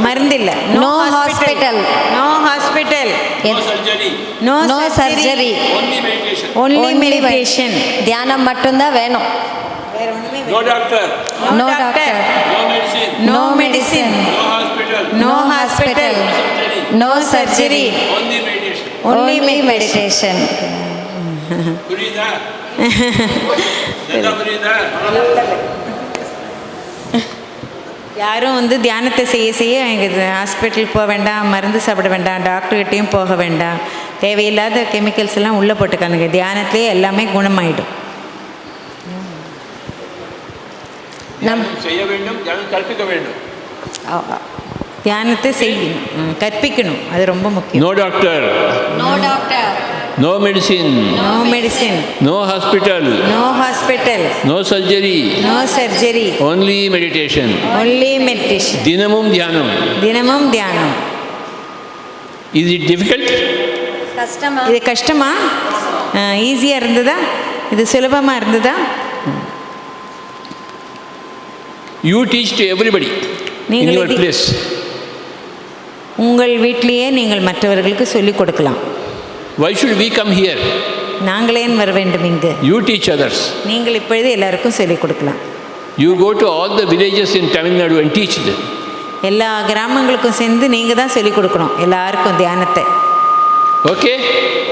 மருந்து இல்லை. No hospital. No hospital. No surgery. Only meditation. தியானம் மட்டும்தான் வேணும். No doctor. No doctor. No medicine. No medicine. No hospital. No hospital. No surgery. Only meditation. Only meditation. புரியுதா? புரியுதா? யாரும் தியானத்தை செய்ய ஹாஸ்பிட்டல் போக வேண்டாம், மருந்து சாப்பிட வேண்டாம், டாக்டர்கிட்டையும் போக வேண்டாம். தேவையில்லாத கெமிக்கல்ஸ் எல்லாம் உள்ளே போட்டுக்கானுங்க. தியானத்திலே எல்லாமே குணமாயிடும். செய்ய வேண்டும், கற்பிக்க வேண்டும். தியானத்தை செய்யணும், கற்பிக்கணும். அது ரொம்ப முக்கியம். No doctor. No doctor. No medicine. No medicine. No hospital. No hospital. No surgery. No surgery. Only meditation. Only meditation. Dinamum dhyanam. Dinamum dhyanam. Is it difficult? கஷ்டமா? இது கஷ்டமா? ஈஸியாக இருந்ததா? இது சுலபமாக இருந்ததா? You teach to everybody in your place. உங்கள் வீட்டிலேயே நீங்கள் மற்றவர்களுக்கு சொல்லிக் கொடுக்கலாம். Why should we come here? நாங்களே வர வேண்டும் இங்கு. You teach others. நீங்கள் இப்பொழுது எல்லாருக்கும் சொல்லிக் கொடுக்கலாம். You go to all the villages in Tamil Nadu and teach them. எல்லா கிராமங்களுக்கும் சேர்ந்து நீங்கள் தான் சொல்லிக் கொடுக்கணும் எல்லாருக்கும் தியானத்தை. ஓகே?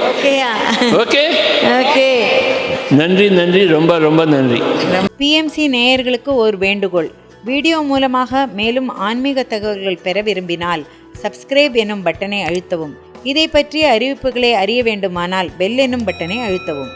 ஓகேயா? ஓகே? ஓகே. நன்றி, நன்றி, ரொம்ப ரொம்ப நன்றி. பிஎம்சி நேயர்களுக்கு ஒரு வேண்டுகோள். வீடியோ மூலமாக மேலும் ஆன்மீக தகவல்கள் பெற விரும்பினால் சப்ஸ்கிரைப் எனும் பட்டனை அழுத்தவும். இதை பற்றிய அறிவிப்புகளை அறிய வேண்டுமானால் பெல் எனும் பட்டனை அழுத்தவும்.